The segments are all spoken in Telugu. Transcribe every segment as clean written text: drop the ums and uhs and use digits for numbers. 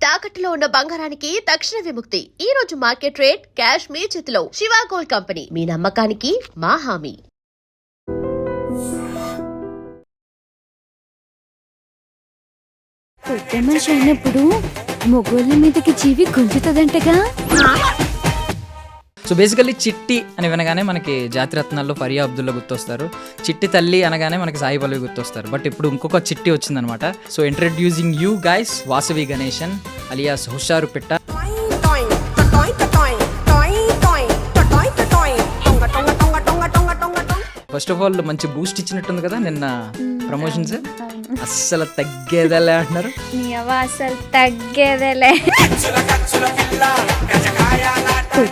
తాకట్టులో ఉన్న బంగారానికి తక్షణ విముక్తి. ఈ రోజు మార్కెట్ రేట్ క్యాష్ మీ చేతిలో. శివ గోల్డ్ కంపెనీ, మీ నమ్మకానికి మా హామీ. పెద్ద మనిషి అయినప్పుడు మొగోళ్ళ మీదకి జీవి గుంజుతుందంటగా. సో బేసికల్లీ చిట్టి అని వినగానే మనకి జాతిరత్నాల్లో ఫరియా అబ్దుల్లా గుర్తొస్తారు. చిట్టి తల్లి అనగానే మనకి సాయి పల్లవి గుర్తొస్తారు. బట్ ఇప్పుడు ఇంకొక చిట్టి వచ్చిందనమాట. So introducing you guys, Vasavi Ganesan alias హుషారు పిట్ట. ఫస్ట్ ఆఫ్ ఆల్ మంచి బూస్ట్ ఇచ్చినట్టుంది కదా నిన్న ప్రమోషన్స్. అస్సలు తగ్గేదేలే అంటున్నారు. అసలు తగ్గేదేలే.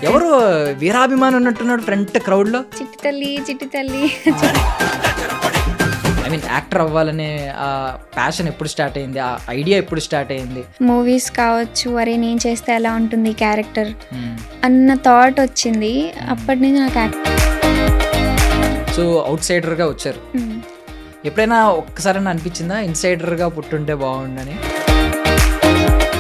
ఎవరు వీరాభిమానం ఉన్నట్టున్నాడు ఫ్రంట్ క్రౌడ్ లో. చిట్టి తల్లి చిట్టి తల్లి. ఐ మీన్ యాక్టర్ అవ్వాలనే ఆ ప్యాషన్ ఎప్పుడు స్టార్ట్ అయింది, ఆ ఐడియా ఎప్పుడు స్టార్ట్ అయింది? మూవీస్ కావచ్చు, అరే నేను చేస్తే ఎలా ఉంటుంది క్యారెక్టర్ అన్న థాట్ వచ్చింది. అప్పటి నుంచి నాకు సో అవుట్ సైడర్గా వచ్చారు. ఎప్పుడైనా ఒక్కసారైనా అనిపించిందా ఇన్సైడర్గా పుట్టుంటే బాగుండని?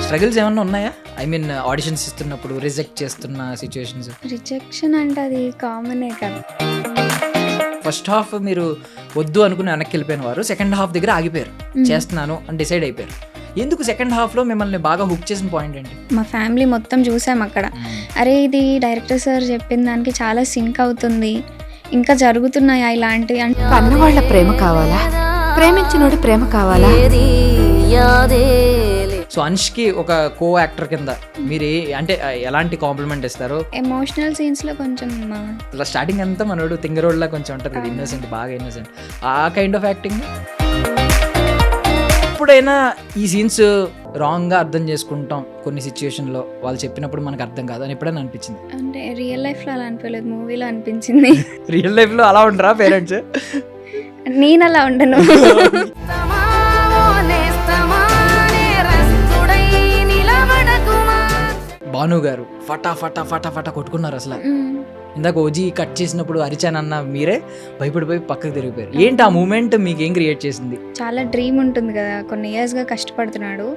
స్ట్రగుల్స్ ఏమన్నా ఉన్నాయా? ఐ మీన్ ఆడిషన్స్ ఇస్తున్నప్పుడు రిజెక్ట్ చేస్తున్న సిచ్యువేషన్స్. రిజెక్షన్ అంటే అది కామనే కదా. ఫస్ట్ హాఫ్ మీరు వద్దు అనుకుని వెనక్కి వెళ్ళిపోయిన వారు సెకండ్ హాఫ్ దగ్గర ఆగిపోయారు. చేస్తున్నాను అని డిసైడ్ అయిపోయారు. ఎందుకు సెకండ్ హాఫ్లో మిమ్మల్ని బాగా హుక్ చేసిన పాయింట్ ఏంటి? మా ఫ్యామిలీ మొత్తం చూసాం అక్కడ. అరే ఇది డైరెక్టర్ సార్ చెప్పిన దానికి చాలా సింక్ అవుతుంది, ఇంకా జరుగుతున్నాయా ఇలాంటివి. అంటే కన్నవాళ్ల ప్రేమ కావాలా, ప్రేమించినోడి ప్రేమ కావాలా? సో అనుష్కి ఒక కో యాక్టర్ కింద మీరు అంటే ఎలాంటి కాంప్లిమెంట్ ఇస్తారు? ఎమోషనల్ సీన్స్ లో కొంచెం స్టార్టింగ్ అంతా మనోడు తింగరోడ్లా కొంచెం ఉంటుంది కదా, ఇన్నోసెంట్, బాగా ఇన్నోసెంట్, ఆ కైండ్ ఆఫ్ యాక్టింగ్. ఎప్పుడైనా ఈ సీన్స్ రాంగ్గా అర్థం చేసుకుంటాం కొన్ని సిచ్యువేషన్లో, వాళ్ళు చెప్పినప్పుడు మనకు అర్థం కాదు అని ఎప్పుడైనా అనిపించింది? అంటే రియల్ లైఫ్లో అలా అనిపించలేదు, మూవీలో అనిపించింది. రియల్ లైఫ్లో అలా ఉండరా పేరెంట్స్? నేను అలా ఉండను. భాను గారు ఫటా ఫటా ఫటా ఫటా కొట్టుకున్నారు అసలు. ఇందాక ఓజీ కట్ చేసినప్పుడు అరిచానన్న మీరే భయపడిపోయి పక్కకు తిరిగిపోయారు. ఏంటి ఆ మూమెంట్ మీకు ఏం క్రియేట్ చేసింది? చాలా డ్రీమ్ ఉంటుంది కదా, కొన్ని ఇయర్స్గా కష్టపడుతున్నాడు,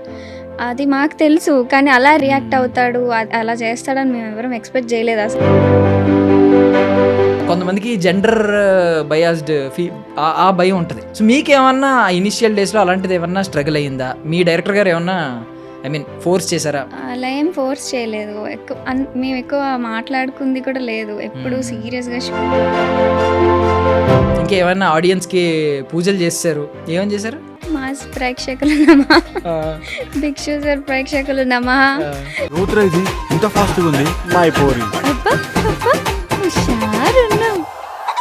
అది మాకు తెలుసు. కానీ అలా రియాక్ట్ అవుతాడు, అలా చేస్తాడని మేము ఎవరం ఎక్స్పెక్ట్ చేయలేదు అసలు. కొంతమందికి జెండర్ బయాస్డ్ ఆ భయం ఉంటుంది. సో మీకేమన్నా ఇనిషియల్ డేస్లో అలాంటిది ఏమన్నా స్ట్రగుల్ అయ్యిందా? మీ డైరెక్టర్ గారు ఏమన్నా ఐ మీన్ ఫోర్స్ చేశారా? అలా ఏం ఫోర్స్ చేయలేదు. మేము ఎక్కువ మాట్లాడుకుంది కూడా లేదు, ఎప్పుడు సీరియస్గా. ఇంకేమన్నా ఆడియన్స్కి పూజలు చేశారు? ఏమని చేశారు? మాస్ ప్రేక్షకులు నమః, భిక్షు సార్ ప్రేక్షకులు నమః. ఇంత ఫాస్ట్ ఉంది మై పోరి.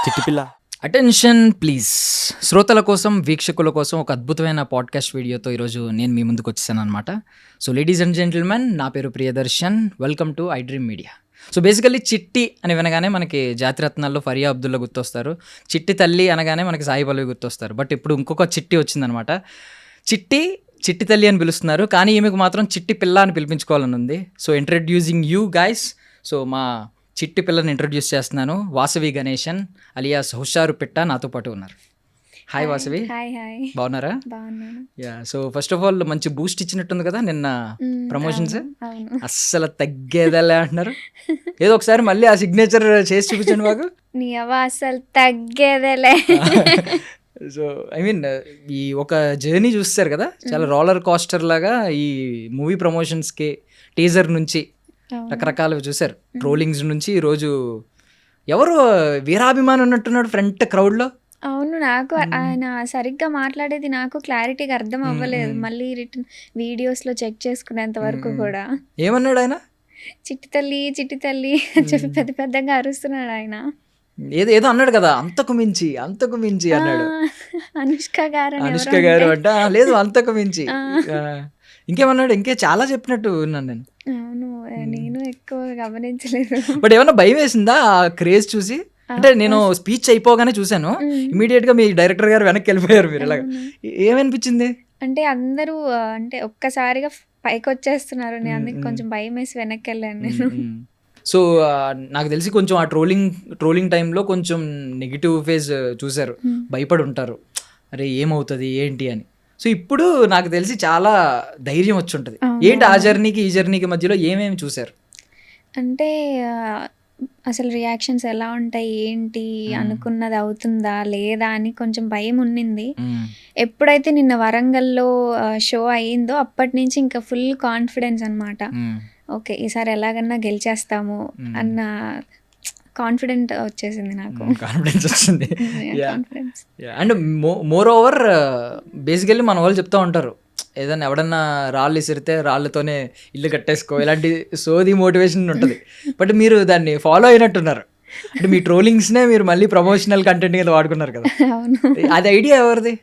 చిట్టి పిల్ల. Attention please. శ్రోతల కోసం, వీక్షకుల కోసం ఒక అద్భుతమైన పాడ్కాస్ట్ వీడియోతో ఈరోజు నేను మీ ముందుకు వచ్చేసాను అనమాట. సో లేడీస్ అండ్ జెంటిల్మెన్, నా పేరు Priyadarshan. Welcome to I dream media. So basically చిట్టి అని వినగానే మనకి జాతిరత్నాల్లో ఫరియా అబ్దుల్లా గుర్తొస్తారు. చిట్టి తల్లి అనగానే మనకి సాయి పల్లవి గుర్తొస్తారు. బట్ ఇప్పుడు ఇంకొక చిట్టి వచ్చిందనమాట. చిట్టి తల్లి అని పిలుస్తున్నారు, కానీ ఈమెకు మాత్రం చిట్టి పిల్ల అని పిలిపించుకోవాలని ఉంది. So introducing you guys. So మా చిట్టి పిల్లని ఇంట్రడ్యూస్ చేస్తున్నాను. వాసవి గణేశన్ అలియాస్ హుషారు పిట్ట నాతో పాటు ఉన్నారు. హాయ్ వాసవి. బాగున్నారా? Yeah. So first of all మంచి బూస్ట్ ఇచ్చినట్టుంది కదా నిన్న ప్రమోషన్స్. అస్సలు తగ్గేదేలే అంటున్నారు. ఏదో ఒకసారి మళ్ళీ ఆ సిగ్నేచర్ చేసి చూపించండి మాకు. అసలు తగ్గేదేలే. సో ఐ మీన్ ఈ ఒక జర్నీ చూస్తారు కదా, చాలా రోలర్ కోస్టర్ లాగా ఈ మూవీ ప్రమోషన్స్కి టీజర్ నుంచి రకరకాలు చూసారు. ట్రోలింగ్స్ నుంచి ఈరోజు ఎవరు వీరాభిమానం ఉన్నట్టున్నాడు ఫ్రంట్ క్రౌడ్లో. అవును, నాకు ఆయన సరిగ్గా మాట్లాడేది నాకు క్లారిటీగా అర్థం అవ్వలేదు. మళ్ళీ రిటర్న్ వీడియోస్లో చెక్ చేసుకునేంత వరకు కూడా. ఏమన్నాడు ఆయన? చిట్టి తల్లి చిట్టి తల్లి అని చెప్పి పెద్ద పెద్దగా అరుస్తున్నాడు ఆయన. ఏదో అన్నాడు కదా, అంతకు మించి అన్నాడు. అనుష్క గారు అంట, లేదు అంతకు మించి. ఇంకేమన్నాడు? చాలా చెప్పినట్టు విన్నాను నేను. అవును, నేను ఎక్కువ గమనించలేదు. బట్ ఏమన్నా భయం వేసిందా ఆ క్రేజ్ చూసి? అంటే నేను స్పీచ్ అయిపోగానే చూసాను, ఇమీడియట్ గా మీ డైరెక్టర్ గారు వెనక్కి వెళ్ళిపోయారు. మీరు ఇలాగా ఏమనిపించింది? అంటే అందరూ అంటే ఒక్కసారిగా పైకి వచ్చేస్తున్నారు, నేను అందుకే కొంచెం భయం వేసి వెనక్కి వెళ్ళాను నేను. సో నాకు తెలిసి కొంచెం ఆ ట్రోలింగ్ టైంలో కొంచెం నెగిటివ్ ఫేజ్ చూసారు, భయపడి ఉంటారు, అరే ఏమవుతుంది ఏంటి అని. సో ఇప్పుడు నాకు తెలిసి చాలా ధైర్యం వచ్చి ఉంటుంది. అవును. ఏంటి ఆ జర్నీకి ఈ జర్నీకి మధ్యలో ఏమేమి చూసారు? అంటే అసలు రియాక్షన్స్ ఎలా ఉంటాయి, ఏంటి, అనుకున్నది అవుతుందా లేదా అని కొంచెం భయం ఉన్నింది. ఎప్పుడైతే నిన్న వరంగల్లో షో అయ్యిందో అప్పటి నుంచి ఇంకా ఫుల్ కాన్ఫిడెన్స్ అనమాట. ఓకే, ఈసారి ఎలాగన్నా గెలిచేస్తాము అన్న కాన్ఫిడెంట్ వచ్చేసింది నాకు. కాన్ఫిడెన్స్ వచ్చింది. Confidence. And more over basically మన వాళ్ళు చెప్తా ఉంటారు, ఏదన్నా ఎవడన్నా రాళ్ళు విసిరితే రాళ్ళతోనే ఇల్లు కట్టేసుకో, ఇలాంటి సోది మోటివేషన్ ఉంటుంది. బట్ మీరు దాన్ని ఫాలో అయినట్టున్నారు. అంటే మీ ట్రోలింగ్స్నే మీరు మళ్ళీ ప్రమోషనల్ కంటెంట్ కింద వాడుకున్నారు కదా. అవును, అది ఐడియా ఎవరిది?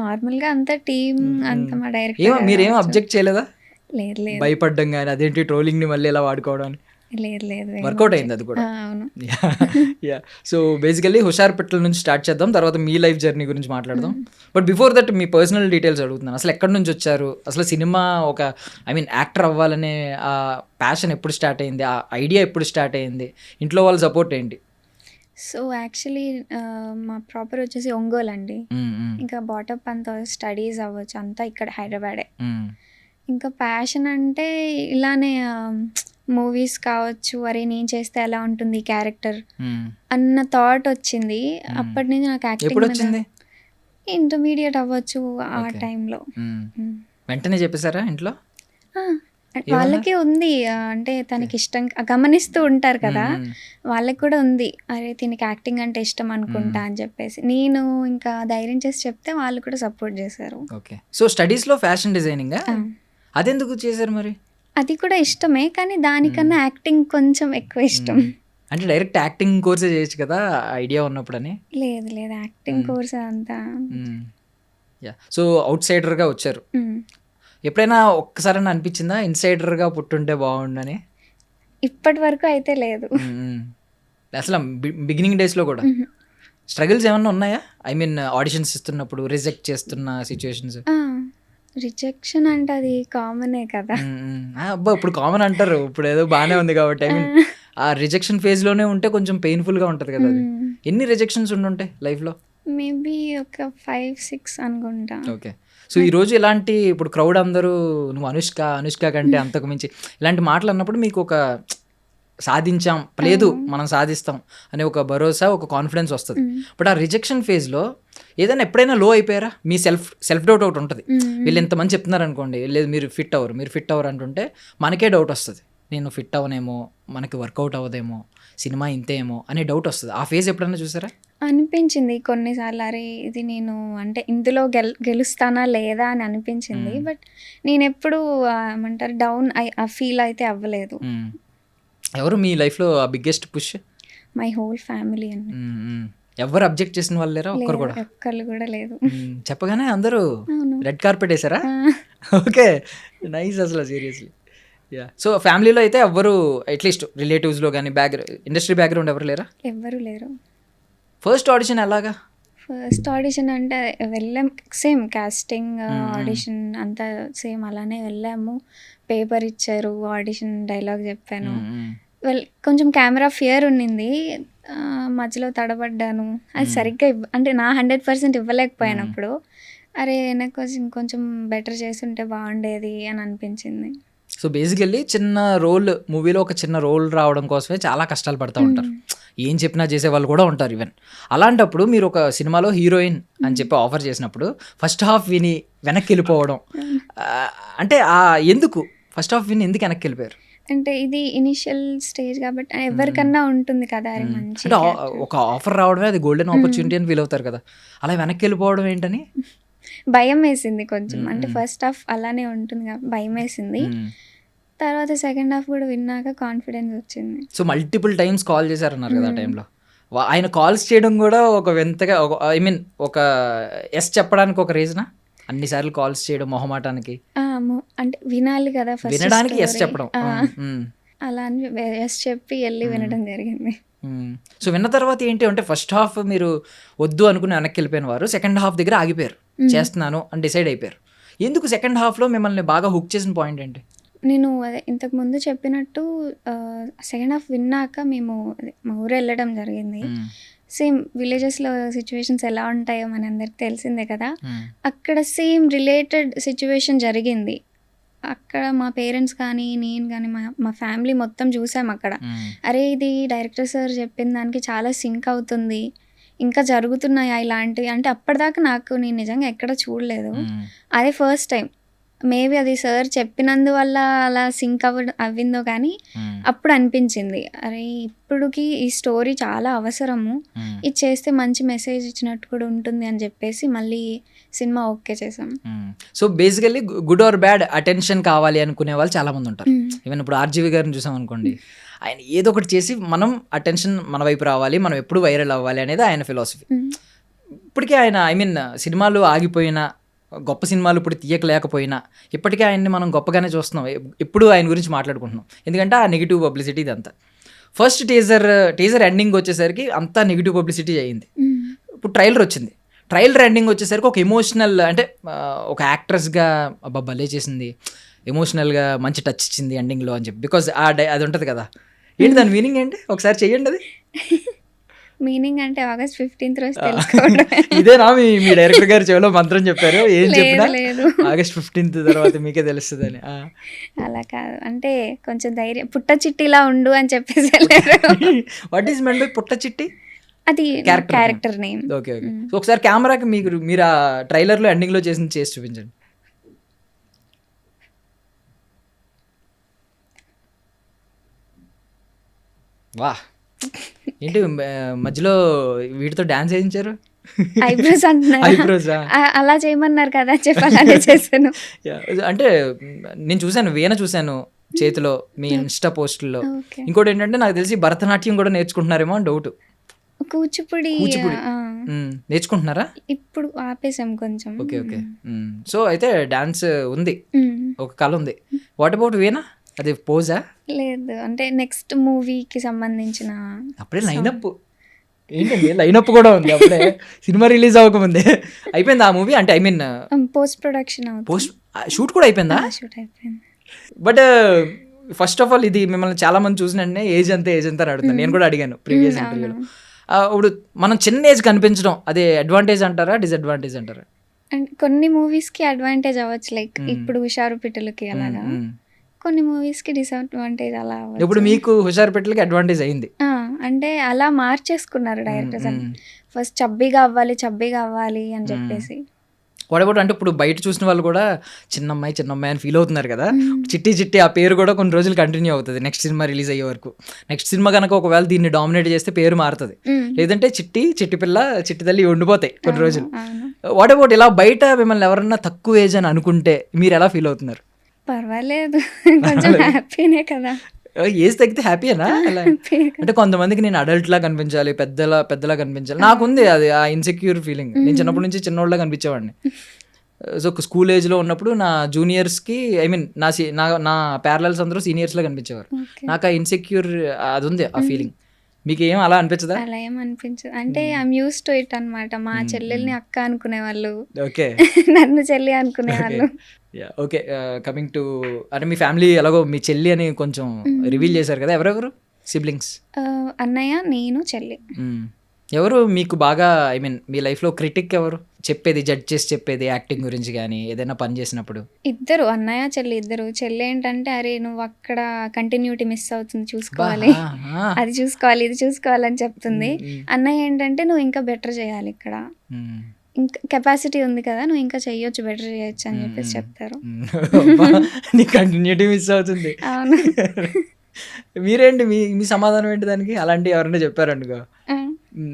నార్మల్గా అంతా టీమ్ అంతా మా ఏమో మీరేం డైరెక్టర్. అబ్జెక్ట్ చేయలేదా? లేదు లేదు భయపడ్డం కానీ అదేంటి ట్రోలింగ్ని మళ్ళీ ఎలా వాడుకోవడం అని? లేదు లేదు వర్కౌట్ అయింది అది కూడా. అవును. యా, సో బేసికల్లీ హుషార్ పిట్టల నుంచి స్టార్ట్ చేద్దాం, తర్వాత మీ లైఫ్ జర్నీ గురించి మాట్లాడదాం. But before that me personal details అడుగుతున్నాను. అసలు ఎక్కడి నుంచి వచ్చారు? అసలు సినిమా యాక్టర్ అవ్వాలనే ఆ ప్యాషన్ ఎప్పుడు స్టార్ట్ అయింది? ఆ ఐడియా ఎప్పుడు స్టార్ట్ అయింది? ఇంట్లో వాళ్ళ సపోర్ట్ ఏంటి? సో యాక్చువల్లీ మా ప్రాపర్ వచ్చేసి ఒంగోలు అండి. ఇంకా బాటప్ అంతా స్టడీస్ అవ్వచ్చు అంతా ఇక్కడ హైదరాబాదే. ఇంకా ప్యాషన్ అంటే ఇలానే మూవీస్ కావచ్చు, అరే నేను చేస్తే ఎలా ఉంటుంది క్యారెక్టర్ అన్న థాట్ వచ్చింది. అప్పటి నుంచి నాకు ఎప్పుడు యాక్టింగ్ వచ్చింది? ఇంటర్మీడియట్ అవ్వచ్చు ఆ Okay. టైంలో. వెంటనే చెప్పేశారా ఇంట్లో? వాళ్ళకి ఉంది అంటే తనకి ఇష్టం గమనిస్తూ ఉంటారు కదా, వాళ్ళకి కూడా ఉంది, అరే దీనికి యాక్టింగ్ అంటే ఇష్టం అనుకుంటా అని చెప్పేసి. నేను ఇంకా ధైర్యం చేసి చెప్తే వాళ్ళు కూడా సపోర్ట్ చేశారు. ఓకే, సో స్టడీస్లో ఫ్యాషన్ డిజైనింగ్ ఆ, అదెందుకు చేశారు మరి? అది కూడా ఇష్టమే, కానీ దానికన్నా యాక్టింగ్ కొంచెం ఎక్కువ ఇష్టం. అంటే డైరెక్ట్ యాక్టింగ్ కోర్సే చేయొచ్చు కదా ఐడియా ఉన్నప్పుడని. లేదు లేదు, యాక్టింగ్ కోర్స్ అంతా. యా, సో అవుట్ సైడర్గా వచ్చారు. ఎప్పుడైనా ఒక్కసారైనా అనిపించిందా ఇన్సైడర్గా పుట్టుంటే బాగుండని? ఇప్పటి వరకు అయితే లేదు. అసలు బిగినింగ్ డేస్లో కూడా స్ట్రగుల్స్ ఏమన్నా ఉన్నాయా? ఆడిషన్స్ ఇస్తున్నప్పుడు రిజెక్ట్ చేస్తున్న సిచ్యువేషన్స్? రిజెక్షన్ అంటే అది కామనే కదా. అబ్బా, ఇప్పుడు కామన్ అంటారు, ఇప్పుడు ఏదో బాగానే ఉంది కాబట్టి. ఆ రిజెక్షన్ ఫేజ్లోనే ఉంటే కొంచెం పెయిన్ఫుల్గా ఉంటుంది కదా అది. ఎన్ని రిజెక్షన్స్ ఉండుంటాయి లైఫ్లో? మేబీ ఒక 5-6 అనుకుంటా. ఓకే, సో ఈరోజు ఇలాంటి ఇప్పుడు క్రౌడ్ అందరూ నువ్వు అనుష్క కంటే అంతకు మించి ఇలాంటి మాటలు అన్నప్పుడు మీకు ఒక సాధించాం, లేదు మనం సాధిస్తాం అనే ఒక భరోసా, ఒక కాన్ఫిడెన్స్ వస్తుంది. బట్ ఆ రిజెక్షన్ ఫేజ్లో ఏదైనా ఎప్పుడైనా లో అయిపోయారా? మీ సెల్ఫ్ డౌట్ ఒకటి ఉంటుంది. వీళ్ళు ఎంతమంది చెప్తున్నారు అనుకోండి, లేదు మీరు ఫిట్ అవ్వరు అంటుంటే మనకే డౌట్ వస్తుంది, నేను ఫిట్ అవ్వనేమో, మనకి వర్కౌట్ అవ్వదేమో, సినిమా ఇంతేమో అనే డౌట్ వస్తుంది. ఆ ఫేజ్ ఎప్పుడైనా చూసారా? అనిపించింది కొన్నిసార్లు, అరే ఇది నేను అంటే ఇందులో గెలుస్తానా లేదా అని అనిపించింది. బట్ నేను ఎప్పుడు ఏమంటారు డౌన్ ఫీల్ అయితే అవ్వలేదు. ఎవరు మీ లైఫ్లో ఆ biggest push? My whole family అండి. ఎవరు అబ్జెక్ట్ చేసిన వాళ్ళు లేరా? ఒక్కరు కూడా? ఒక్కళ్ళు కూడా లేదు. చెప్పగానే అందరూ అవును. రెడ్ కార్పెట్ వేసారా? Okay, nice. అసలు సీరియస్లీ. యా, సో ఫ్యామిలీలో అయితే ఎవ్వరు అట్లీస్ట్ రిలేటివ్స్లో కానీ ఇండస్ట్రీ బ్యాక్గ్రౌండ్ ఎవరు లేరా? ఎవ్వరు లేరు. ఫస్ట్ ఆడిషన్ ఎలాగా? ఫస్ట్ ఆడిషన్ అంటే వెళ్ళాం, సేమ్ కాస్టింగ్ ఆడిషన్ అంతా సేమ్ అలానే వెళ్ళాము. పేపర్ ఇచ్చారు, ఆడిషన్ డైలాగ్ చెప్పాను. కొంచెం కెమెరా ఫియర్ ఉన్నింది, మధ్యలో తడబడ్డాను. అది సరిగ్గా అంటే నా 100% ఇవ్వలేకపోయాను. అప్పుడు అరే నాకు ఇంకొంచెం బెటర్ చేస్తుంటే బాగుండేది అని అనిపించింది. సో బేసికల్లీ చిన్న రోల్ మూవీలో ఒక చిన్న రోల్ రావడం కోసమే చాలా కష్టాలు పడుతూ ఉంటారు. ఏం చెప్పినా చేసే వాళ్ళు కూడా ఉంటారు ఈవెన్. అలాంటప్పుడు మీరు ఒక సినిమాలో హీరోయిన్ అని చెప్పి ఆఫర్ చేసినప్పుడు ఫస్ట్ హాఫ్ విని వెనక్కి వెళ్ళిపోవడం అంటే ఎందుకు ఫస్ట్ హాఫ్ విని ఎందుకు వెనక్కి వెళ్ళిపోయారు? అంటే ఇది ఇనిషియల్ స్టేజ్ కాబట్టి ఎవరికన్నా ఉంటుంది కదా, అరే మంచి అంటే ఒక ఆఫర్ రావడమే అది గోల్డెన్ ఆపర్చునిటీ అని ఫీల్ అవుతారు కదా, అలా వెనక్కి వెళ్ళిపోవడం ఏంటని? భయం వేసింది కొంచెం. అంటే ఫస్ట్ హాఫ్ అలానే ఉంటుంది కాబట్టి భయం వేసింది. తర్వాత సెకండ్ హాఫ్ కూడా విన్నాక కాన్ఫిడెన్స్ వచ్చింది. సో మల్టిపుల్ టైమ్స్ కాల్ చేశారన్నారు కదా ఆ టైంలో. ఆయన కాల్స్ చేయడం కూడా ఒక వింతగా ఒక ఎస్ చెప్పడానికి ఒక రీజనా? అన్నిసార్లు కాల్స్ చేయడం మొహమాటానికి? అంటే వినాలి కదా, వినడానికి ఎస్ చెప్పడం. అలా అని ఎస్ చెప్పి వెళ్ళి వినడం జరిగింది. సో విన్న తర్వాత ఏంటి అంటే ఫస్ట్ హాఫ్ మీరు వద్దు అనుకుని వెనక్కి వెళ్ళిపోయిన వారు సెకండ్ హాఫ్ దగ్గర ఆగిపోయారు, చేస్తున్నాను అని డిసైడ్ అయిపోయారు. ఎందుకు సెకండ్ హాఫ్లో మిమ్మల్ని బాగా హుక్ చేసిన పాయింట్ ఏంటి? నేను అదే ఇంతకు ముందు చెప్పినట్టు సెకండ్ హాఫ్ విన్నాక మేము మా ఊరు వెళ్ళడం జరిగింది. సేమ్ విలేజెస్లో సిచ్యువేషన్స్ ఎలా ఉంటాయో మనందరికి తెలిసిందే కదా. మ్మ్. అక్కడ సేమ్ రిలేటెడ్ సిచ్యువేషన్ జరిగింది. అక్కడ మా పేరెంట్స్ కానీ నేను కానీ మా ఫ్యామిలీ మొత్తం చూసాం అక్కడ. మ్మ్. అరే ఇది డైరెక్టర్ సార్ చెప్పిన దానికి చాలా సింక్ అవుతుంది, ఇంకా జరుగుతున్నాయా ఇలాంటివి అంటే అప్పటిదాకా నేను నిజంగా ఎక్కడ చూడలేదు. మ్మ్. అదే ఫస్ట్ టైం. మేబీ అది సార్ చెప్పినందువల్ల అలా సింక్ అవ్విందో కానీ మ్మ్. అప్పుడు అనిపించింది అరే ఇప్పుడుకి ఈ స్టోరీ చాలా అవసరము, మ్మ్. ఇది చేస్తే మంచి మెసేజ్ ఇచ్చినట్టు కూడా ఉంటుంది అని చెప్పేసి మళ్ళీ సినిమా ఓకే చేసాం. So basically good or bad attention కావాలి అనుకునే వాళ్ళు చాలా మంది ఉంటారు. ఈవెన్ ఇప్పుడు ఆర్జీవి గారిని చూసాం అనుకోండి, ఆయన ఏదో ఒకటి చేసి మనం అటెన్షన్ మన వైపు రావాలి, మనం ఎప్పుడు వైరల్ అవ్వాలి అనేది ఆయన ఫిలాసఫీ. ఇప్పటికే ఆయన సినిమాలు ఆగిపోయినా, గొప్ప సినిమాలు ఇప్పుడు తీయకలేకపోయినా ఇప్పటికే ఆయన్ని మనం గొప్పగానే చూస్తున్నాం, ఎప్పుడు ఆయన గురించి మాట్లాడుకుంటున్నాం. ఎందుకంటే ఆ నెగిటివ్ పబ్లిసిటీ ఇదంతా. ఫస్ట్ టీజర్ ఎండింగ్ వచ్చేసరికి అంతా నెగిటివ్ పబ్లిసిటీ అయ్యింది. ఇప్పుడు ట్రైలర్ వచ్చింది, ట్రైలర్ ఎండింగ్ వచ్చేసరికి ఒక ఎమోషనల్ అంటే ఒక యాక్ట్రెస్గా అబ్బా భలే చేసింది, ఎమోషనల్గా మంచి టచ్ ఇచ్చింది ఎండింగ్లో అని చెప్పి. బికాజ్ అది ఉంటుంది కదా, ఏంటి దాని మీనింగ్ ఏంటి ఒకసారి చెయ్యండి అది. మీనింగ్ అంటే August 15th రోజు తెలుసుకోవడం. ఇదేనా మీ డైరెక్టర్ గారు చెవిలో మంత్రం చెప్పారు, ఏం చెప్పినా లేదు August 15th తర్వాత మీకే తెలుస్తుంది అని. అలా కాదు, అంటే కొంచెం ధైర్యం పుట్ట చిట్టిలా ఉండు అని చెప్పేసి వెళ్ళారు. వాట్ ఈస్ మెంట్ బై పుట్ట చిట్టి? అది character name. Okay okay. So ఒకసారి కెమెరాకి మీరు ఆ ట్రైలర్లో ఎండింగ్లో చేసి చూపించండి. వా ఏంటి మధ్యలో వీటితో డాన్స్ వేయించారు? ఐబ్రోస్ అంటున్నారు. ఐబ్రోసా? అలా చేయమన్నారు కదా చెప్పాలనే చేశాను. అంటే నేను చూశాను, వీణ చూశాను చేతిలో మీ ఇన్స్టా పోస్టుల్లో. ఓకే. ఇంకోటి ఏంటంటే నాకు తెలిసి భరతనాట్యం కూడా నేర్చుకుంటున్నారేమో అని డౌట్. కూచిపూడి నేర్చుకుంటున్నారా? ఇప్పుడు ఆపేసాం కొంచెం. Okay okay. సో అయితే డాన్స్ ఉంది, ఒక కళ ఉంది. వాట్ అబౌట్ వీణ? అది పోజా? లేదు, అంటే నెక్స్ట్ మూవీకి సంబంధించిన. అప్పుడే లైనప్ ఏంటండి, లైనప్ కూడా ఉంది అప్పుడే, సినిమా రిలీజ్ అవ్వకముందే అయిపోయింది ఆ మూవీ. అంటే పోస్ట్ ప్రొడక్షన్ పోస్ట్ షూట్ కూడా అయిపోయిందా? షూట్ అయిపోయింది. బట్ ఫస్ట్ ఆఫ్ ఆల్ ఇది మిమ్మల్ని చాలా మంది చూసినంటే ఏజ్ అంతా అని అడుగుతాను. నేను కూడా అడిగాను ప్రీవియస్ ఇంటర్వ్యూలో. ఇప్పుడు మనం చిన్న ఏజ్ కనిపించడం అది అడ్వాంటేజ్ అంటారా, డిసడ్వాంటేజ్ అంటారా? అండ్ కొన్ని మూవీస్కి అడ్వాంటేజ్ అవ్వచ్చు, లైక్ ఇప్పుడు హుషారు పిట్టలకి అలాగా. కొన్ని మూవీస్కి డిసడ్వాంటేజ్ అలా అవ్వచ్చు. ఇప్పుడు మీకు హుషారు పెట్టలకి అడ్వాంటేజ్ అయింది. అంటే అలా మార్చేసుకున్నారు డైరెక్టర్స్. ఫస్ట్ చబ్బీగా అవ్వాలి అని చెప్పేసి. వాట్ అబౌట్ అంటే ఇప్పుడు బయట చూసిన వాళ్ళు కూడా చిన్నమ్మాయి అని ఫీల్ అవుతున్నారు కదా. చిట్టి ఆ పేరు కూడా కొన్ని రోజులు కంటిన్యూ అవుతుంది నెక్స్ట్ సినిమా రిలీజ్ అయ్యే వరకు. నెక్స్ట్ సినిమా కనుక ఒకవేళ దీన్ని డామినేట్ చేస్తే పేరు మారుతుంది, లేదంటే చిట్టి పిల్ల చిట్టి తల్లి ఉండిపోతాయి కొన్ని రోజులు. వాట్ అబౌట్ ఇలా బయట మిమ్మల్ని ఎవరన్నా తక్కువ ఏజ్ అని అనుకుంటే మీరు ఎలా ఫీల్ అవుతున్నారు? పర్వాలేదు, కొంచెం హ్యాపీనే కదా. ఏజ్ తగ్గితే హ్యాపీయేనా? అంటే కొంతమందికి నేను అడల్ట్ లా కనిపించాలి, పెద్దలా కనిపించాలి, నాకుంది అది ఆ ఇన్సెక్యూర్ ఫీలింగ్. నేను చిన్నప్పటి నుంచి చిన్నోళ్ళ కనిపించేవాడిని. సో స్కూల్ ఏజ్లో ఉన్నప్పుడు నా జూనియర్స్కి నా ప్యారలల్స్ అందరూ సీనియర్స్లో కనిపించేవారు. నాకు ఆ ఇన్సెక్యూర్ అది ఉంది, ఆ ఫీలింగ్. మీకు ఏం అలా అనిపించదా? అలా ఏం అనిపించదు, అంటే ఐఎమ్ యూస్ టు ఇట్ అనమాట. మా చెల్లెల్ని అక్క అనుకునేవాళ్ళు, ఓకే, నన్ను చెల్లి అనుకునేవాళ్ళు. ఓకే. కమింగ్ టు అంటే మీ ఫ్యామిలీ ఎలాగో మీ చెల్లి అని కొంచెం రివీల్ చేశారు కదా, ఎవరెవరు సిబ్లింగ్స్? అన్నయ్య, నేను, చెల్లి. ఎవరు మీకు బాగా మీ లైఫ్లో క్రిటిక్ ఎవరు? జడ్జ్ చేసి చెప్పేది యాక్టింగ్ గురించి కానీ ఏదైనా పని చేసినప్పుడు? ఇద్దరు, అన్నయ్య చెల్లి ఇద్దరు. చెల్లి ఏంటంటే అరే నువ్వు అక్కడ కంటిన్యూటీ మిస్ అవుతుంది, చూసుకోవాలి, అది చూసుకోవాలి, ఇది చూసుకోవాలని చెప్తుంది. అన్నయ్య ఏంటంటే నువ్వు ఇంకా బెటర్ చేయాలి, ఇక్కడ ఇంకా కెపాసిటీ ఉంది కదా, నువ్వు ఇంకా చెయ్యొచ్చు, బెటర్ చేయొచ్చు అని చెప్పేసి చెప్తారు. నీ కంటిన్యూటీ మిస్ అవుతుంది. అవును. మీరేంటి మీ సమాధానం ఏంటి దానికి? అలాంటి ఎవరైనా చెప్పారనుకో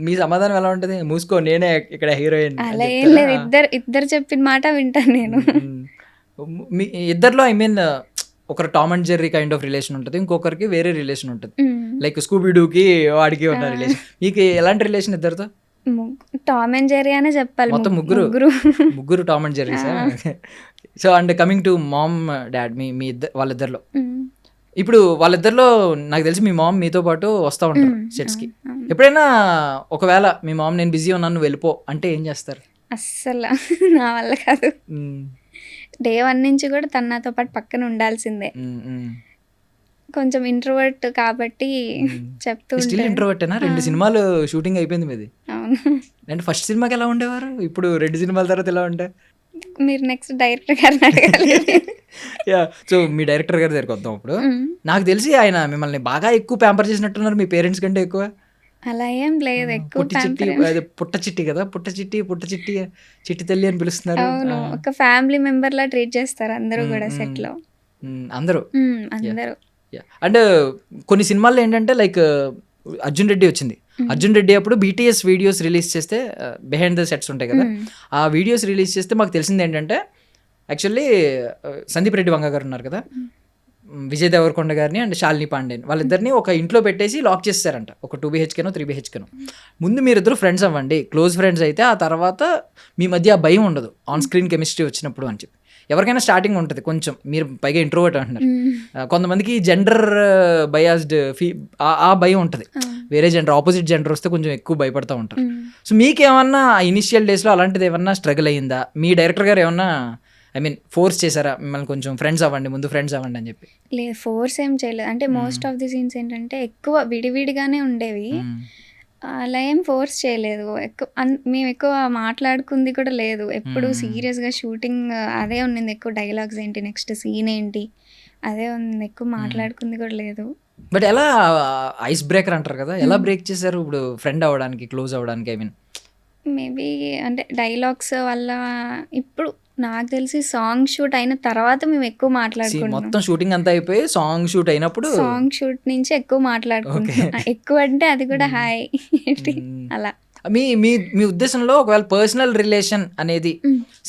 మీ సమాధానం ఎలా ఉంటుంది? మూసుకో, నేనే ఇక్కడ హీరోయిన్. అలా ఏం లేదు, ఇద్దరు చెప్పిన మాట వింటాను నేను. మీ ఇద్దరిలో ఒకరు Tom and Jerry kind of relation ఉంటుంది, ఇంకొకరికి వేరే రిలేషన్ ఉంటుంది. లైక్ స్కూబీడూకి వాడికి ఉన్న రిలేషన్. మీకు ఎలాంటి రిలేషన్ ఇద్దరితో? టామ్ అండ్ జెర్రీ అనే చెప్పాలి. మొత్తం ముగ్గురు Tom and Jerry. So and coming to mom dad, మీ వాళ్ళిద్దరిలో ఇప్పుడు వాళ్ళిద్దరిలో నాకు తెలిసి మీ మామ్ మీతో పాటు వస్తూ ఉంటారు సెట్స్కి. ఎప్పుడైనా ఒకవేళ మీ మామ్ నేను బిజీ ఉన్నాను వెళ్ళిపో అంటే ఏం చేస్తారు? అస్సలు నా వల్ల కాదు. డే 1 నుంచి కూడా తను నాతో పాటు పక్కన ఉండాల్సిందే. కొంచెం ఇంట్రోవర్ట్ కాబట్టి చెప్తూ స్టిల్ ఉంటారు. ఇంట్రోవర్టేనా? 2 సినిమాలు షూటింగ్ అయిపోయింది మీది. అవును. అంటే ఫస్ట్ సినిమాకి ఎలా ఉండేవారు, ఇప్పుడు 2 సినిమాల తర్వాత ఎలా ఉంటాయి? మీరు నెక్స్ట్ డైరెక్టర్ గారిని అడగాలి. యా, సో మీ డైరెక్టర్ గారి దగ్గరికి వద్దాం. ఇప్పుడు నాకు తెలిసి ఆయన మిమ్మల్ని బాగా ఎక్కువ ప్యాంపర్ చేసినట్టున్నారు, మీ పేరెంట్స్ కంటే ఎక్కువ. అలా ఏం లేదు, ఎక్కువ పుట్టి చిట్టి, అదే పుట్ట చిట్టి కదా, పుట్ట చిట్టి చిట్టి తల్లి అని పిలుస్తున్నారు. అవును, ఒక ఫ్యామిలీ మెంబర్ లా ట్రీట్ చేస్తారు అందరూ కూడా సెట్ లో. అందరూ అందరూ. అండ్ కొన్ని సినిమాల్లో ఏంటంటే లైక్ అర్జున్ రెడ్డి వచ్చింది. అర్జున్ రెడ్డి అప్పుడు BTS వీడియోస్ రిలీజ్ చేస్తే బిహైండ్ ద సెట్స్ ఉంటాయి కదా, ఆ వీడియోస్ రిలీజ్ చేస్తే మాకు తెలిసింది ఏంటంటే యాక్చువల్లీ సందీప్ రెడ్డి వంగ గారు ఉన్నారు కదా, విజయ్ దేవరకొండ గారిని అండ్ శాలిని పాండేని వాళ్ళిద్దరిని ఒక ఇంట్లో పెట్టేసి లాక్ చేస్తారంట, ఒక 2 BHKనో 3 BHKనో. ముందు మీరిద్దరు ఫ్రెండ్స్ అవ్వండి, క్లోజ్ ఫ్రెండ్స్ అయితే ఆ తర్వాత మీ మధ్య ఆ భయం ఉండదు ఆన్ స్క్రీన్ కెమిస్ట్రీ వచ్చినప్పుడు అని చెప్పి. ఎవరికైనా స్టార్టింగ్ ఉంటుంది కొంచెం, మీరు పైగా ఇంట్రోవర్ట్ అంటున్నారు, కొంతమందికి జెండర్ బయాస్డ్ ఆ భయం ఉంటుంది, వేరే జెండర్ ఆపోజిట్ జెండర్ వస్తే కొంచెం ఎక్కువ భయపడతా ఉంటారు. సో మీకేమన్నా ఇనిషియల్ డేస్లో అలాంటిది ఏమన్నా స్ట్రగుల్ అయ్యిందా? మీ డైరెక్టర్ గారు ఏమన్నా ఫోర్స్ చేశారా మిమ్మల్ని కొంచెం ఫ్రెండ్స్ అవ్వండి, ముందు ఫ్రెండ్స్ అవ్వండి అని చెప్పి? లేదు, ఫోర్స్ ఏం చేయలేదు. అంటే మోస్ట్ ఆఫ్ ది సీన్స్ ఏంటంటే ఎక్కువ విడివిడిగానే ఉండేవి, అలా ఏం ఫోర్స్ చేయలేదు. మేము ఎక్కువ మాట్లాడుకుంది కూడా లేదు, ఎప్పుడు సీరియస్గా షూటింగ్ అదే ఉన్నింది, ఎక్కువ డైలాగ్స్ ఏంటి, నెక్స్ట్ సీన్ ఏంటి అదే ఉంది, ఎక్కువ మాట్లాడుకుంది కూడా లేదు. బట్ ఎలా ఐస్ బ్రేకర్ అంటారు కదా, ఎలా బ్రేక్ చేశారు ఇప్పుడు ఫ్రెండ్ అవ్వడానికి, క్లోజ్ అవ్వడానికి? మేబీ అంటే డైలాగ్స్ వల్ల. ఇప్పుడు నాకు తెలిసి సాంగ్ షూట్ అయిన తర్వాత మేము ఎక్కువ మాట్లాడుకుంటాం. మొత్తం షూటింగ్ అంతా అయిపోయి సాంగ్ షూట్ అయినప్పుడు, సాంగ్ షూట్ నుంచి ఎక్కువ మాట్లాడుకుంటాం. ఎక్కువ అంటే అది కూడా హాయ్ అలా. మీ మీ మీ ఉద్దేశంలో ఒకవేళ పర్సనల్ రిలేషన్ అనేది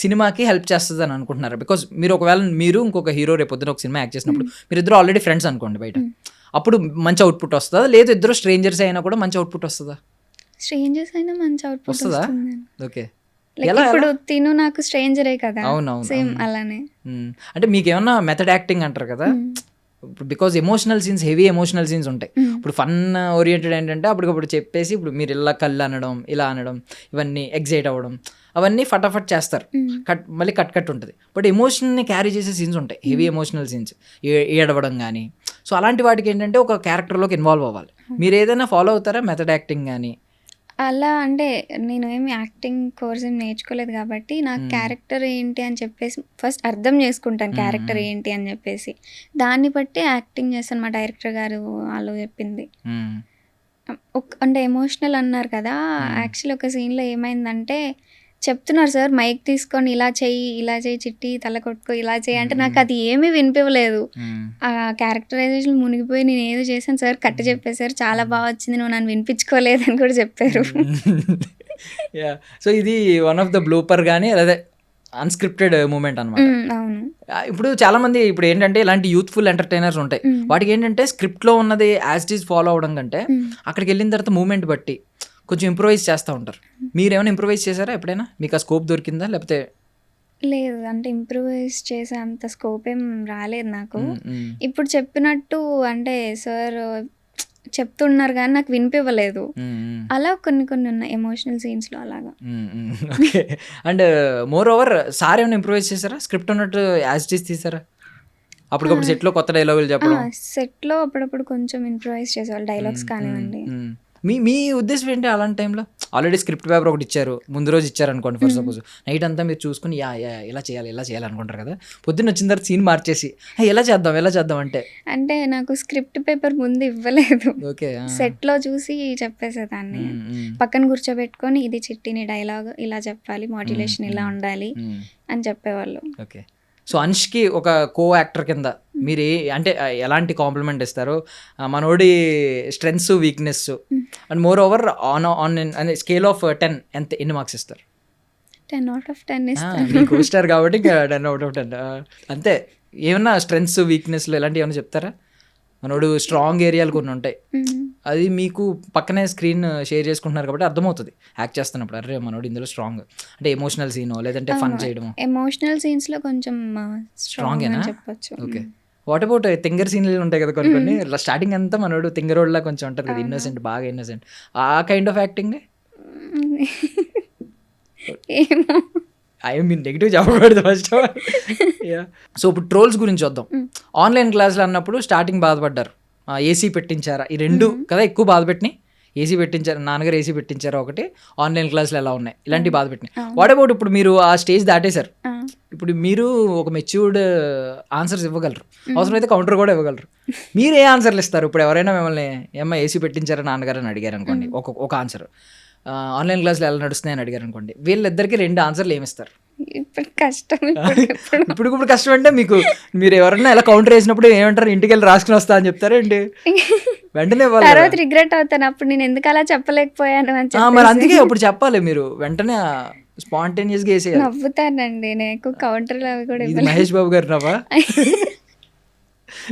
సినిమాకి హెల్ప్ చేస్తుంది అని అనుకుంటున్నారు? బికాజ్ మీరు ఒకవేళ మీరు ఇంకొక హీరో రేపు పొద్దున ఒక సినిమా యాక్ట్ చేసినప్పుడు మీరు ఇద్దరు ఆల్రెడీ ఫ్రెండ్స్ అనుకోండి బయట, అప్పుడు మంచి అవుట్పుట్ వస్తుందా? లేదు ఇద్దరు స్ట్రేంజర్స్ అయినా కూడా మంచి అవుట్పుట్ వస్తుందా? స్ట్రేంజర్స్ అయినా మంచి అవుట్పుట్ వస్తుందా? ఓకే. ఇప్పుడు తిను నాకు స్ట్రేంజరే కదా, అవునవును, సేమ్ అలానే. అంటే మీకు ఏమన్నా మెథడ్ యాక్టింగ్ అంటారు కదా, because emotional scenes, heavy emotional scenes ఉంటాయి. ఇప్పుడు ఫన్ ఓరియంటెడ్ ఏంటంటే అప్పటికప్పుడు చెప్పేసి ఇప్పుడు మీరు ఇలా కళ్ళు అనడం, ఇలా అనడం, ఇవన్నీ ఎగ్జైట్ అవ్వడం, అవన్నీ ఫటాఫట్ చేస్తారు, మళ్ళీ కట్ ఉంటుంది. బట్ ఎమోషన్ని క్యారీ చేసే సీన్స్ ఉంటాయి, హెవీ ఎమోషనల్ సీన్స్, ఏడవడం కానీ. సో అలాంటి వాటికి ఏంటంటే ఒక క్యారెక్టర్లోకి ఇన్వాల్వ్ అవ్వాలి. మీరు ఏదైనా ఫాలో అవుతారా మెథడ్ యాక్టింగ్ కానీ? అలా అంటే నేను ఏమి యాక్టింగ్ కోర్స్ ఏం నేర్చుకోలేదు కాబట్టి నాకు క్యారెక్టర్ ఏంటి అని చెప్పేసి ఫస్ట్ అర్థం చేసుకుంటాను, క్యారెక్టర్ ఏంటి అని చెప్పేసి దాన్ని బట్టి యాక్టింగ్ చేస్తాను. మా డైరెక్టర్ గారు వాళ్ళు చెప్పింది. అంటే ఎమోషనల్ అన్నారు కదా, యాక్చువల్లీ ఒక సీన్లో ఏమైందంటే చెప్తున్నారు సార్ మైక్ తీసుకొని ఇలా చెయ్యి చిట్టి తల కొట్టుకో ఇలా చెయ్యి అంటే నాకు అది ఏమీ వినిపించలేదు. ఆ క్యారెక్టరైజేషన్ మునిగిపోయి నేను ఏదో చేశాను సార్, కట్ చెప్పేశారు, చాలా బాగా వచ్చింది, నువ్వు నన్ను వినిపించుకోలేదని కూడా చెప్పారు. సో ఇది వన్ ఆఫ్ ద బ్లూపర్ కానీ అదే అన్స్క్రిప్టెడ్ మూమెంట్ అనమాట. అవును. ఇప్పుడు చాలా మంది ఇప్పుడు ఏంటంటే ఇలాంటి యూత్ఫుల్ ఎంటర్టైనర్స్ ఉంటాయి, వాటికి ఏంటంటే స్క్రిప్ట్లో ఉన్నది యాజ్ ఇట్ ఈజ్ ఫాలో అవడం కంటే అక్కడికి వెళ్ళిన తర్వాత మూమెంట్ బట్టి కొంచెం ఇంప్రూవైజ్ చేస్తూ ఉంటారు. మీరు ఏమైనా ఇంప్రూవైజ్ చేశారా ఎప్పుడైనా? మీకు ఆ స్కోప్ దొరికిందా లేకపోతే? లేదు, అంటే ఇంప్రూవైజ్ చేసే అంత స్కోప్ ఏం రాలేదు నాకు. ఇప్పుడు చెప్పినట్టు అంటే సార్ చెప్తున్నారు కానీ నాకు వినిపివ్వలేదు, అలా కొన్ని ఉన్నాయి ఎమోషనల్ సీన్స్లో అలాగా. Okay. And more over sir ఏమైనా ఇంప్రూవైజ్ చేశారా? స్క్రిప్ట్ ఉన్నట్టు యాజ్ ఇట్ ఈజ్ తీసారా? అప్పటికప్పుడు సెట్లో కొత్త డైలాగులు చెప్పడం? సెట్లో అప్పుడప్పుడు కొంచెం ఇంప్రూవైజ్ చేసేవాళ్ళు, డైలాగ్స్ కానివ్వండి. మీ ఉద్దేశం ఏంటి అలాంటి టైంలో? ఆల్రెడీ స్క్రిప్ట్ పేపర్ ఒకటి ఇచ్చారు, ముందు రోజు ఇచ్చారు అనుకోండి ఫర్ సపోజ్, నైట్ అంతా మీరు చూసుకుని ఇలా చేయాలి అనుకుంటారు కదా, పొద్దున్న వచ్చిన తర్వాత సీన్ మార్చేసి ఎలా చేద్దాం అంటే నాకు స్క్రిప్ట్ పేపర్ ముందు ఇవ్వలేదు. ఓకే. సెట్లో చూసి చెప్పేసేదాన్ని, పక్కన కూర్చోబెట్టుకొని ఇది చిట్టిని డైలాగ్ ఇలా చెప్పాలి, మాడ్యులేషన్ ఇలా ఉండాలి అని చెప్పేవాళ్ళు. ఓకే. సో అన్ష్కి ఒక కో యాక్టర్ కింద మీరు అంటే ఎలాంటి కాంప్లిమెంట్ ఇస్తారు? మనోడి strengths weakness and moreover on scale of 10 ఎన్ని మార్క్స్ ఇస్తారు? 10/10 ఇస్తారు. మీకు స్టార్ కాబట్టి ఇంకా 10/10 అంతే. ఏమన్నా స్ట్రెంగ్స్ వీక్నెస్లు ఇలాంటివి ఏమైనా చెప్తారా? మనోడు స్ట్రాంగ్ ఏరియాలు కొన్ని ఉంటాయి, అది మీకు పక్కనే స్క్రీన్ షేర్ చేసుకుంటున్నారు కాబట్టి అర్థమవుతుంది యాక్ట్ చేస్తున్నప్పుడు, అరే మనోడు ఇందులో స్ట్రాంగ్ అంటే ఎమోషనల్ సీన్ లేదంటే ఫన్ చేయడం. ఎమోషనల్ సీన్స్ లో కొంచెం స్ట్రాంగ్ అని చెప్పొచ్చు. ఓకే. వాట్ అబౌట్ తింగర్ సీన్లు ఉంటాయి కదా కొన్ని, స్టార్టింగ్ అంతా మనోడు తింగరోడ్లా కొంచెం ఉంటుంది కదా, ఇన్నోసెంట్, బాగా ఇన్నోసెంట్, ఆ కైండ్ ఆఫ్ యాక్టింగ్? ఏమో, మీరు నెగిటివ్ చెప్పకూడదు ఫస్ట్. సో ఇప్పుడు ట్రోల్స్ గురించి వద్దాం. ఆన్లైన్ క్లాసులు అన్నప్పుడు స్టార్టింగ్ బాధపడ్డారు, ఏసీ పెట్టించారా, ఈ రెండు కదా ఎక్కువ బాధ పెట్టినాయి. ఏసీ పెట్టించారు, నాన్నగారు ఏసీ పెట్టించారా ఒకటి, ఆన్లైన్ క్లాసులు ఎలా ఉన్నాయి, ఇలాంటివి బాధ పెట్టినాయి. వాట్ అబౌట్ ఇప్పుడు మీరు ఆ స్టేజ్ దాటేశారు, ఇప్పుడు మీరు ఒక మెచ్యూర్డ్ ఆన్సర్స్ ఇవ్వగలరు, అవసరమైతే కౌంటర్ కూడా ఇవ్వగలరు. మీరు ఏ ఆన్సర్లు ఇస్తారు? ఇప్పుడు ఎవరైనా మిమ్మల్ని ఏమ్మా ఏసీ పెట్టించారా నాన్నగారు అని అడిగారు అనుకోండి, ఒక ఆన్సర్. ఆన్లైన్ క్లాసులు ఎలా నడుస్తున్నాయని అడిగారు అనుకోండి, వీళ్ళిద్దరికి 2 ఆన్సర్లు ఏమిస్తారు? ఇప్పుడు కష్టం. ఇప్పుడు కష్టం అంటే మీకు మీరు ఎవరైనా ఎలా కౌంటర్ వేసినప్పుడు ఏమంటారు, ఇంటికి వెళ్ళి రాసుకుని వస్తా అని చెప్తారేంటి? వెంటనే తర్వాత రిగ్రెట్ అవుతాను, అప్పుడు నేను ఎందుకు అలా చెప్పలేకపోయాను అని చెప్పి. మరి అందుకే అప్పుడు చెప్పాలి, మీరు వెంటనే స్పాంటేనియస్ గా వేసేయాలి. నవ్వుతానండి నేను, కౌంటర్లు అవి కూడా ఇది మహేష్ బాబు గారు నవ్వా?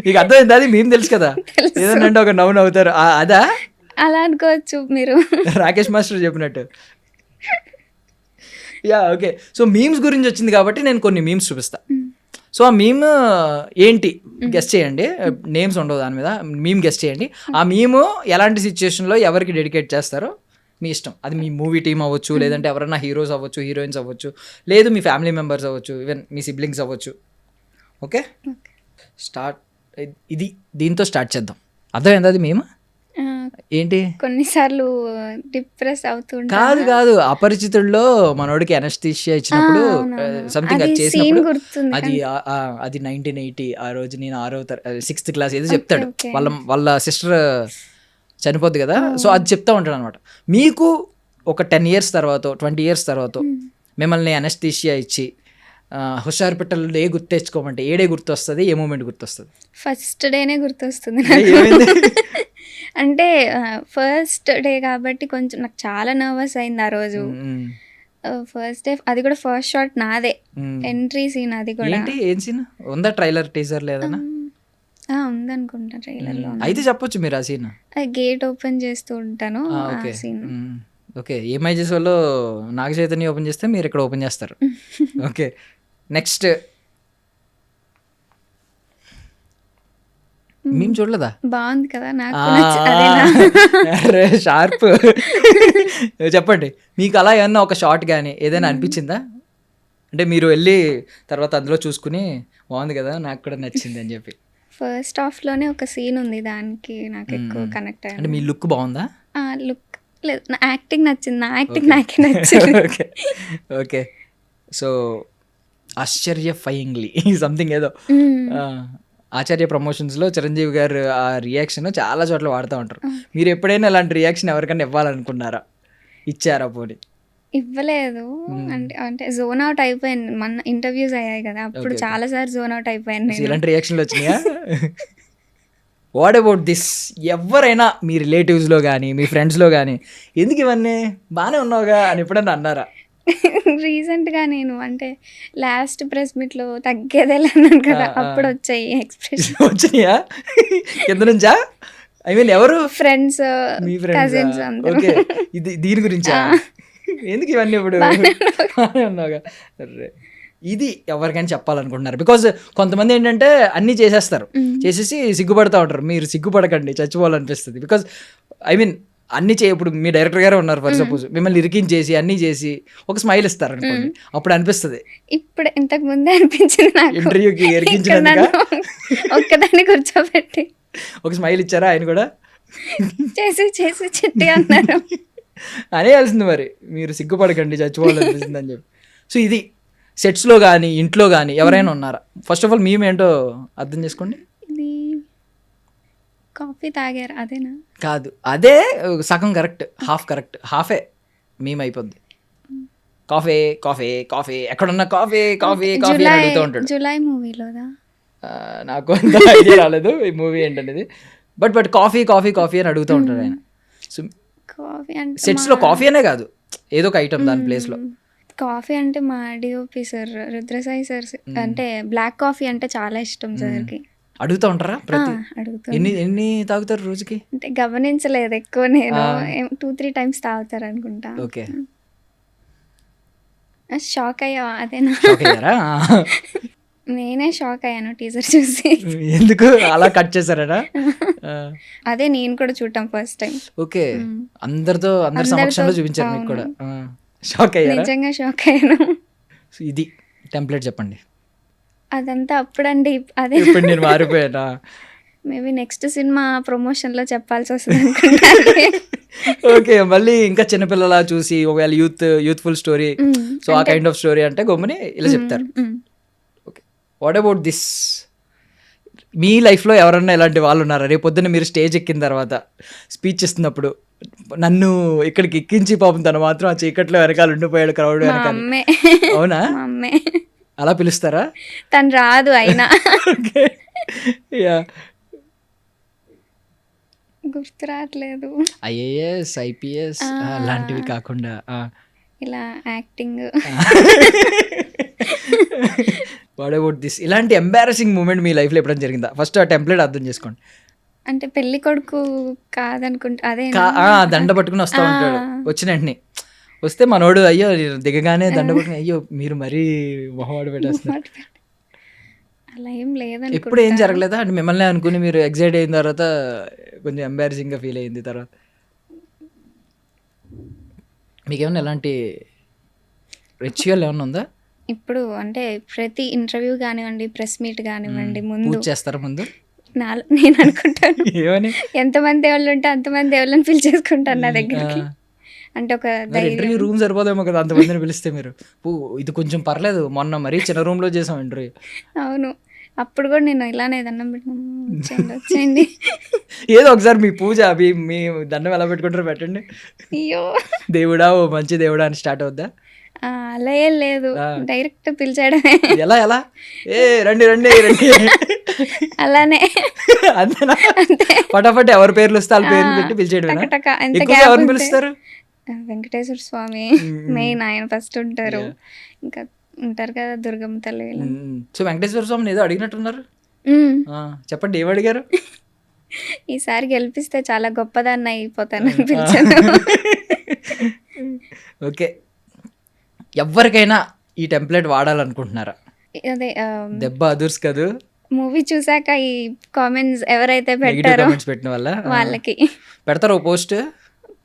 మీకు అర్థమైంది, అది మేము తెలుసు కదా, ఏదన్నా ఒక నవ్వు నవ్వుతారు, అదా? అలా అనుకోవచ్చు మీరు. రాకేష్ మాస్టర్ చెప్పినట్టు. Yeah okay. సో మీమ్స్ గురించి వచ్చింది కాబట్టి నేను కొన్ని మీమ్స్ చూపిస్తా. సో ఆ మీమ్ ఏంటి గెస్ట్ చేయండి, నేమ్స్ ఉండవు దాని మీద, మీమ్ గెస్ట్ చేయండి. ఆ మీమ్ ఎలాంటి సిచ్యుయేషన్లో ఎవరికి డెడికేట్ చేస్తారో మీ ఇష్టం. అది మీ మూవీ టీమ్ అవ్వచ్చు, లేదంటే ఎవరైనా హీరోస్ అవ్వచ్చు, హీరోయిన్స్ అవ్వచ్చు, లేదు మీ ఫ్యామిలీ మెంబర్స్ అవ్వచ్చు, ఈవెన్ మీ సిబ్లింగ్స్ అవ్వచ్చు. Okay start. ఇది దీంతో స్టార్ట్ చేద్దాం. అర్థమైంది అది మేము ఏంటి? కొన్నిసార్లు డిప్రెస్ అవుతుంటా. కాదు అపరిచితుల్లో మనోడికి అనస్థీషియా ఇచ్చినప్పుడు సంథింగ్ అది చేసినప్పుడు అది 1980 ఆ రోజు నేను 6th క్లాస్ ఏదో చెప్తాడు, వాళ్ళ సిస్టర్ చనిపోద్ది కదా, సో అది చెప్తా ఉంటాడు అనమాట. మీకు ఒక 10 years తర్వాత 20 years తర్వాత మిమ్మల్ని అనస్థీషియా ఇచ్చి హుషారు పెట్టలు ఏ గుర్తు తెచ్చుకోమంటే ఏడే గుర్తు వస్తుంది, ఏ మూమెంట్ గుర్తొస్తుంది? ఫస్ట్ డేనే గుర్తొస్తుంది. అంటే ఫస్ట్ డే కాబట్టి కొంచెం నాకు చాలా నర్వస్ అయింది ఆ రోజు. ఫస్ట్ డే, అది కూడా ఫస్ట్ షాట్ నాదే, ఎంట్రీ సీన్. అది కూడా ఏం సీన్ ఉందా? ట్రైలర్ టీజర్ లేదన్నా? ఉందనుకుంటా ట్రైలర్ లో. అయితే చెప్పొచ్చు మీరు ఆ సీన్. గేట్ ఓపెన్ చేస్తూ ఉంటాను ఆ సీన్. ఓకే, ఏమైజెస్ వాళ్ళు నాగ చైతన్య ఓపెన్ చేస్తే మీరు ఇక్కడ ఓపెన్ చేస్తారు. ఓకే నెక్స్ట్ మేము చూడలేదా? బాగుంది కదా, నాకు షార్ప్. చెప్పండి, మీకు అలా ఏమన్నా ఒక షార్ట్ కానీ ఏదైనా అనిపించిందా? అంటే మీరు వెళ్ళి తర్వాత అందులో చూసుకుని బాగుంది కదా, నాకు కూడా నచ్చింది అని చెప్పి. ఫస్ట్ హాఫ్ లోనే ఒక సీన్ ఉంది, దానికి నాకు ఎక్కువ కనెక్ట్ అయ్యింది. అంటే మీ లుక్ బాగుందా? లుక్ లేదు, నా యాక్టింగ్ నచ్చింది, నా యాక్టింగ్ నాకే నచ్చింది. ఓకే సో ఆశ్చర్యఫయింగ్లీ సంథింగ్ ఏదో ఆచార్య ప్రమోషన్స్లో చిరంజీవి గారు ఆ రియాక్షన్ చాలా చోట్ల వాడుతూ ఉంటారు. మీరు ఎప్పుడైనా అలాంటి రియాక్షన్ ఎవరికైనా ఇవ్వాలనుకున్నారా? ఇచ్చారా? పోనీ ఇవ్వలేదు. అంటే జోన్ అవుట్ అయిపోయాను, మన ఇంటర్వ్యూస్ అయ్యాయి కదా, అప్పుడు చాలా సార్లు జోన్ అవుట్ అయిపోయాను. ఇలాంటి రియాక్షన్లు వచ్చినాయా? What about this? ఎవరైనా మీ రిలేటివ్స్లో కానీ మీ ఫ్రెండ్స్లో కానీ ఎందుకు ఇవన్నీ బాగానే ఉన్నావుగా అని ఎప్పుడన్నా అన్నారా? రీసెంట్గా నేను అంటే లాస్ట్ ప్రెస్ మీట్లో తగ్గేదేలన్నాను కదా, అప్పుడు వచ్చాయి ఎక్స్ప్రెషన్. వచ్చినాయా కింద నుంచా? ఐ మీన్ ఎవరు? ఫ్రెండ్స్, మీ కజిన్స్ అందరూ. ఓకే, ఇది దీని గురించా? ఎందుకు ఇవన్నీ ఇప్పుడు ఉన్నావుగా? ఇది ఎవరికైనా చెప్పాలనుకుంటున్నారు? బికాజ్ కొంతమంది ఏంటంటే అన్నీ చేసేస్తారు, చేసేసి సిగ్గుపడతా ఉంటారు. మీరు సిగ్గుపడకండి, చచ్చిపోవాలనిపిస్తుంది. బికాజ్ ఐ మీన్ అన్ని ఇప్పుడు మీ డైరెక్టర్ గారే ఉన్నారు ఫర్ సపోజ్, మిమ్మల్ని ఇరికించేసి అన్ని చేసి ఒక స్మైల్ ఇస్తారు అనుకోండి, అప్పుడు అనిపిస్తుంది. ఇప్పుడు ఇంతకు ముందే అనిపించింది నాకు, ఇంటర్వ్యూకి ఇరికించినందుక ఒక్కదాన్ని కూర్చోబెట్టి ఒక స్మైల్ ఇచ్చారా? ఆయన కూడా చేసి చేసి చిట్టి అన్నారు. అనేయాల్సింది మరి, మీరు సిగ్గుపడకండి చచ్చిపోవాలనిపిస్తుంది అని చెప్పి. సో ఇది సెట్స్లో కానీ ఇంట్లో కానీ ఎవరైనా ఉన్నారా? ఫస్ట్ ఆఫ్ ఆల్ మేమేంటో అర్థం చేసుకోండి. ఇది కాఫీ తాగారు అదేనా? కాదు, అదే సగం కరెక్ట్, హాఫ్ కరెక్ట్, హాఫే మేము అయిపోద్ది. కాఫీ కాఫీ కాఫీ ఎక్కడున్నా కాఫీ కాఫీ కాఫీ అని అడుగుతూ ఉంటాడు. జులై మూవీలోదా? నాకు అంత ఐడియా రాలేదు ఈ మూవీ ఏంటనేది, బట్ కాఫీ కాఫీ కాఫీ అని అడుగుతూ ఉంటాడు ఆయన. సో కాఫీ అంటే సెట్స్లో కాఫీ అనే కాదు, ఏదో ఒక ఐటమ్ దాని ప్లేస్లో. కాఫీ అంటే మా డిఓపి సార్ రుద్రసాయి సార్ అంటే బ్లాక్ కాఫీ అంటే చాలా ఇష్టం సార్కి. అడుగుతూ ఉంటారా? ప్రతి ఎన్ని తాగుతారు రోజుకి? అంటే గమనించలేదు ఎక్కువ, నేను 2-3 times తాగుతారు అనుకుంటా. ఓకే, షాక్ అయ్యా అదేనా? నేనే షాక్ అయ్యాను టీజర్ చూసి. ఎందుకు అలా కట్ చేశారా? అదే నేను కూడా చూడటం ఫస్ట్ టైం. ఓకే, అందరి సమక్షంలో చూపించారు మీకు కూడా. షాక్ అయ్యారా? నిజంగా షాక్ అయ్యాను. ఇది టెంప్లెట్ చెప్పండి. అదంతా అప్పుడండి, అదే ఇప్పుడు నేను మారిపోయానా? మేబీ నెక్స్ట్ సినిమా ప్రమోషన్లో చెప్పాల్సి వస్తుంది అనుకుంటా. ఓకే. మళ్ళీ ఇంకా చిన్నపిల్లలా చూసి ఒకవేళ యూత్ఫుల్ స్టోరీ, సో ఆ కైండ్ ఆఫ్ స్టోరీ అంటే గమ్ముని ఇలా చెప్తారు. ఓకే. What about this? మీ లైఫ్లో ఎవరన్నా ఇలాంటి వాళ్ళు ఉన్నారా? రేపు పొద్దున్న మీరు స్టేజ్ ఎక్కిన తర్వాత స్పీచ్ ఇస్తున్నప్పుడు నన్ను ఇక్కడికి ఎక్కించి పాపం తను మాత్రం ఆ చీకట్లో వెనకాల ఉండిపోయాడు క్రౌడ్ మా వెనకాల. అమ్మే. అవునా? మా అమ్మే. అలా పిలుస్తారా? తను రాదు అయినా. ఓకే. యా. గుర్తు రావట్లేదు. ఐఏఎస్, ఐపీఎస్ అలాంటివి కాకుండా ఇలా యాక్టింగ్. What about this? ఇలాంటి ఎంబారసింగ్ మూమెంట్ మీ లైఫ్లో ఎప్పుడైనా జరిగిందా? ఫస్ట్ ఆ టెంప్లెట్ అర్థం చేసుకోండి. అంటే పెళ్లి కొడుకు కాదనుకుంటా అదే. దండ పట్టుకుని వస్తూ ఉంటాడు. వచ్చిన వెంటనే వస్తే మనోడు అయ్యో దిగగానే దండ పట్టుకుని అయ్యో మీరు మరీ మొహవాడు పెట్టేస్తున్నారు. అలా ఏం లేదనుకుంటా. ఎప్పుడు ఏం జరగలేదా? అంటే మిమ్మల్ని అనుకుని మీరు ఎగ్జైట్ అయిన తర్వాత కొంచెం ఎంబారసింగ్గా ఫీల్ అయింది తర్వాత మీకేమన్నా ఎలాంటి రిచువల్ ఏమన్నా ఉందా? ఇప్పుడు అంటే ప్రతి ఇంటర్వ్యూ కానివ్వండి, ప్రెస్ మీట్ కానివ్వండి, పూజ ముందు చేస్తారా ముందు? నేను అనుకుంటాను ఏమని? ఎంతమంది దేవుళ్ళు ఉంటే అంతమంది దేవుళ్ళని పిలిచేసుకుంటాను నా దగ్గరికి. అంటే ఒక ఇంటర్వ్యూ రూమ్ సరిపోదేమో కదా అంతమందిని పిలిస్తే మీరు. ఇది కొంచెం పర్లేదు, మొన్న మరీ చిన్న రూమ్ లో చేసాం ఇంటర్వ్యూ. అవును, అప్పుడు కూడా నేను ఇలానే దండం పెట్టిన వచ్చేయండి. ఏదో ఒకసారి మీ పూజ మీ దండం ఎలా పెట్టుకుంటారో పెట్టండి. అయ్యో దేవుడా ఓ మంచి దేవుడా అని స్టార్ట్ అవుద్దా? అలా ఏం లేదు, డైరెక్ట్ పిలిచాడమే. ఎలా ఏ రండి రండి రండి అలానే అంతేనా? ఫటాఫట్ ఎవరి పేర్లు వస్తే వాళ్ళ పేర్లు పెట్టి పిలిచేయడమేనా? టక ఎంత ఎక్కువగా గ్యాప్ ఎవరిని ఉంటే. పిలుస్తారు? వెంకటేశ్వర స్వామి మెయిన్, ఆయన ఫస్ట్ ఉంటారు. ఇంకా ఉంటారు కదా దుర్గమ్మ తల్లి వీళ్ళు. సో వెంకటేశ్వర స్వామిని ఏదో అడిగినట్టున్నారు. మ్మ్. చెప్పండి ఏం అడిగారు? ఈసారి గెలిపిస్తే చాలా గొప్పదాన్ని అయిపోతాను అని పిలిచాను. ఓకే. ఎవరికైనా ఈ టెంప్లెట్ వాడాలనుకుంటున్నారా? అదే దెబ్బ అదుర్స్ కదూ మూవీ చూసాక ఈ కామెంట్స్ ఎవరైతే నెగిటివ్ పెట్టారో కామెంట్స్ పెట్టిన వల్ల వాళ్ళకి పెడతారు ఓ పోస్ట్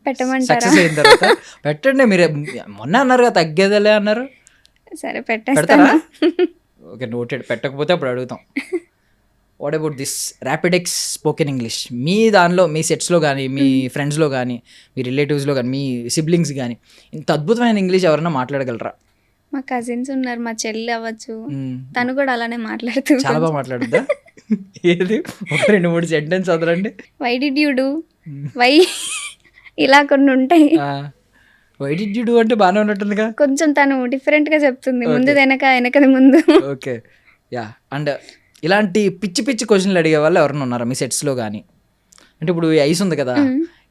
పెట్టమంటారా? సక్సెస్ అయిన తర్వాత పెట్టండి. మీరు మొన్న అన్నారు కదా తగ్గేదేలే అన్నారు, సరే పెడతారా? పెట్టేస్తాను. Okay noted. పెట్టకపోతే అప్పుడు అడుగుతాం. What about this Rapidex spoken English? మీ దానిలో మీ సెట్స్లో కానీ మీ ఫ్రెండ్స్లో కానీ మీ రిలేటివ్స్లో కానీ మీ సిబ్లింగ్స్ కానీ ఇంత అద్భుతమైన ఇంగ్లీష్ ఎవరైనా మాట్లాడగలరా? మా కజిన్స్ ఉన్నారు, మా చెల్లి అవ్వచ్చు, తను కూడా అలానే మాట్లాడుతుంది. చాలా బాగా మాట్లాడుద్దా? ఏది ఒక 2-3 సెంటెన్స్ వదలండి. Why did you do, why ఇలా కొన్ని ఉంటాయి. వై డిడ్ యు డూ అంటే బాగానే ఉన్నట్టుందిగా. కొంచెం తను డిఫరెంట్ గా చెప్తుంది, ముందు వెనక వెనకది ముందు. Okay yeah. అండ్ ఇలాంటి పిచ్చి పిచ్చి క్వశ్చన్లు అడిగే వాళ్ళు ఎవరైనా ఉన్నారా మీ సెట్స్లో కానీ? అంటే ఇప్పుడు ఈ ఐస్ ఉంది కదా,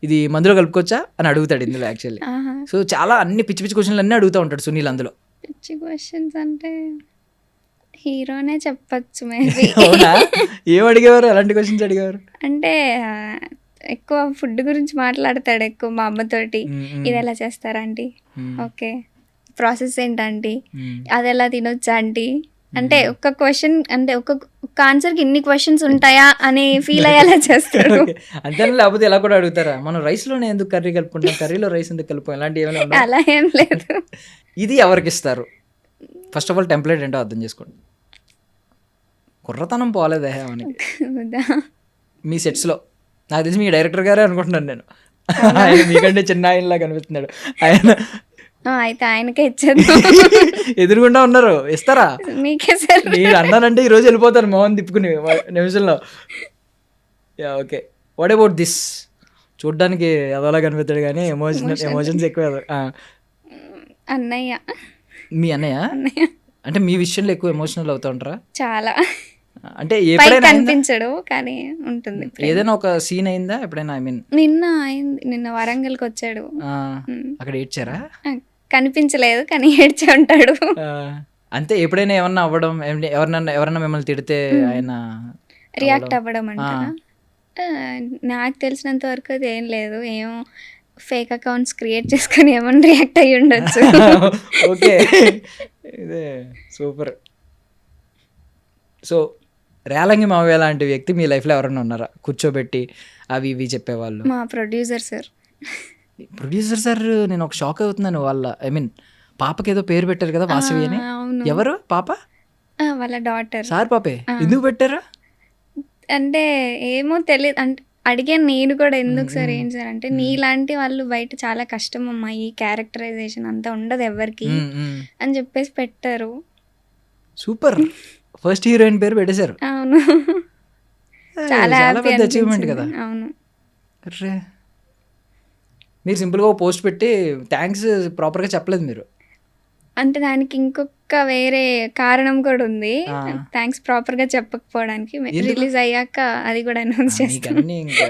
ఇది మందులో కలుపుకోవచ్చా అని అడుగుతాడు ఇందులో యాక్చువల్లీ. సో చాలా అన్ని పిచ్చి పిచ్చి క్వశ్చన్లు అన్నీ అడుగుతూ ఉంటాడు సునీల్ అందులో. పిచ్చి క్వశ్చన్స్ అంటే హీరోనే చెప్పచ్చు మేబీ. అవునా? ఏం అడిగేవారు? ఎలాంటి క్వశ్చన్స్ అడిగేవారు? అంటే ఎక్కువ ఫుడ్ గురించి మాట్లాడతాడు ఎక్కువ మా అమ్మతోటి. ఇది ఎలా చేస్తారా ఆంటీ, ఓకే ప్రాసెస్ ఏంటంటీ, అది ఎలా తినొచ్చా ఆంటీ, అంటే ఒక్క క్వశ్చన్ అంటే ఒక్క ఆన్సర్కి ఇన్ని క్వశ్చన్స్ ఉంటాయా అని ఫీల్ అయ్యేలా చేస్తాడు. అంతే, లేకపోతే ఎలా కూడా అడుగుతారా మనం రైస్లోనే ఎందుకు కర్రీ కలుపుకుంటాం, కర్రీలో రైస్ ఎందుకు కలుపుతాం, ఇలాంటి ఏమైనా ఉన్నాయా? అలా ఏం లేదు. ఇది ఎవరికి ఇస్తారు? ఫస్ట్ ఆఫ్ ఆల్ టెంప్లెట్ ఏంటో అర్థం చేసుకోండి. కుర్రతనం పోలేదే మనకి మీ సెట్స్లో. నాకు తెలిసి మీ డైరెక్టర్ గారే అనుకుంటున్నాను నేను. ఆయన మీకంటే చిన్న ఆయనలా కనిపిస్తున్నాడు. ఆయన అయితే ఆయనకే ఇచ్చేద్దాం. ఎదురుగుండా ఉన్నారు, ఇస్తారా? మీకే సార్. నేను అన్నానంటే ఈరోజు వెళ్ళిపోతాను మోహన్ తిప్పుకుని నిమిషంలో. Yeah okay. What about this? చూడ్డానికి అదోలా కనిపిస్తాడు కానీ ఎమోషన్స్ ఎక్కువ. అన్నయ్య. మీ అన్నయ్య అంటే మీ విషయంలో ఎక్కువ ఎమోషనల్ అవుతా ఉంటారా? చాలా. అంటే ఎప్పుడైనా కనిపించడు కానీ ఉంటుంది. ఏదైనా ఒక సీన్ అయిందా ఎప్పుడైనా? ఐ మీన్ నిన్న అయింది, నిన్న వరంగల్కి వచ్చాడు. అక్కడ ఏడ్చారా? కనిపించలేదు కానీ ఏడ్చే ఉంటాడు. అంతే. ఎప్పుడైనా ఏమన్నా అవ్వడం, ఎవరన్నా మిమ్మల్ని తిడితే ఆయన రియాక్ట్ అవ్వడం అంటారా? నాకు తెలిసినంత వరకు అది ఏం లేదు. ఏమో ఫేక్ అకౌంట్స్ క్రియేట్ చేసుకొని ఏమన్నా రియాక్ట్ అయ్యి ఉండొచ్చు. ఓకే ఇదే సూపర్. సో రేలంగి మావయ్య లాంటి వ్యక్తి మీ లైఫ్లో ఎవరైనా ఉన్నారా? కూర్చోబెట్టి అవి ఇవి చెప్పేవాళ్ళు. మా ప్రొడ్యూసర్ సార్. ప్రొడ్యూసర్ సార్ నేను ఒక షాక్ అవుతున్నాను. వాళ్ళ ఐ మీన్ పాపకి ఏదో పేరు పెట్టారు కదా వాసవి అని. ఎవరు పాప? వాళ్ళ డాటర్. సార్ పాపే. ఎందుకు పెట్టారా? అంటే ఏమో తెలియదు. అంటే అడిగాను నేను కూడా, ఎందుకు సార్ ఏంటి సార్ అంటే, నీలాంటి వాళ్ళు బయట చాలా కష్టం అమ్మా, ఈ క్యారెక్టరైజేషన్ అంతా ఉండదు ఎవరికి అని చెప్పేసి పెట్టారు. సూపర్, ఫస్ట్ హీరోయిన్ పేరు పెట్టేశారు. అవును, చాలా హ్యాపీ పెద్ద అచీవ్మెంట్ కదా. అవును. అరే మీరు సింపుల్గా పోస్ట్ పెట్టి థ్యాంక్స్ ప్రాపర్గా చెప్పలేదు మీరు. అంటే దానికి ఇంకొక వేరే కారణం కూడా ఉంది, థ్యాంక్స్ ప్రాపర్ గా చెప్పకపోవడానికి. రిలీజ్ అయ్యాక అది కూడా అనౌన్స్ చేస్తాను. అన్నీ ఇంకా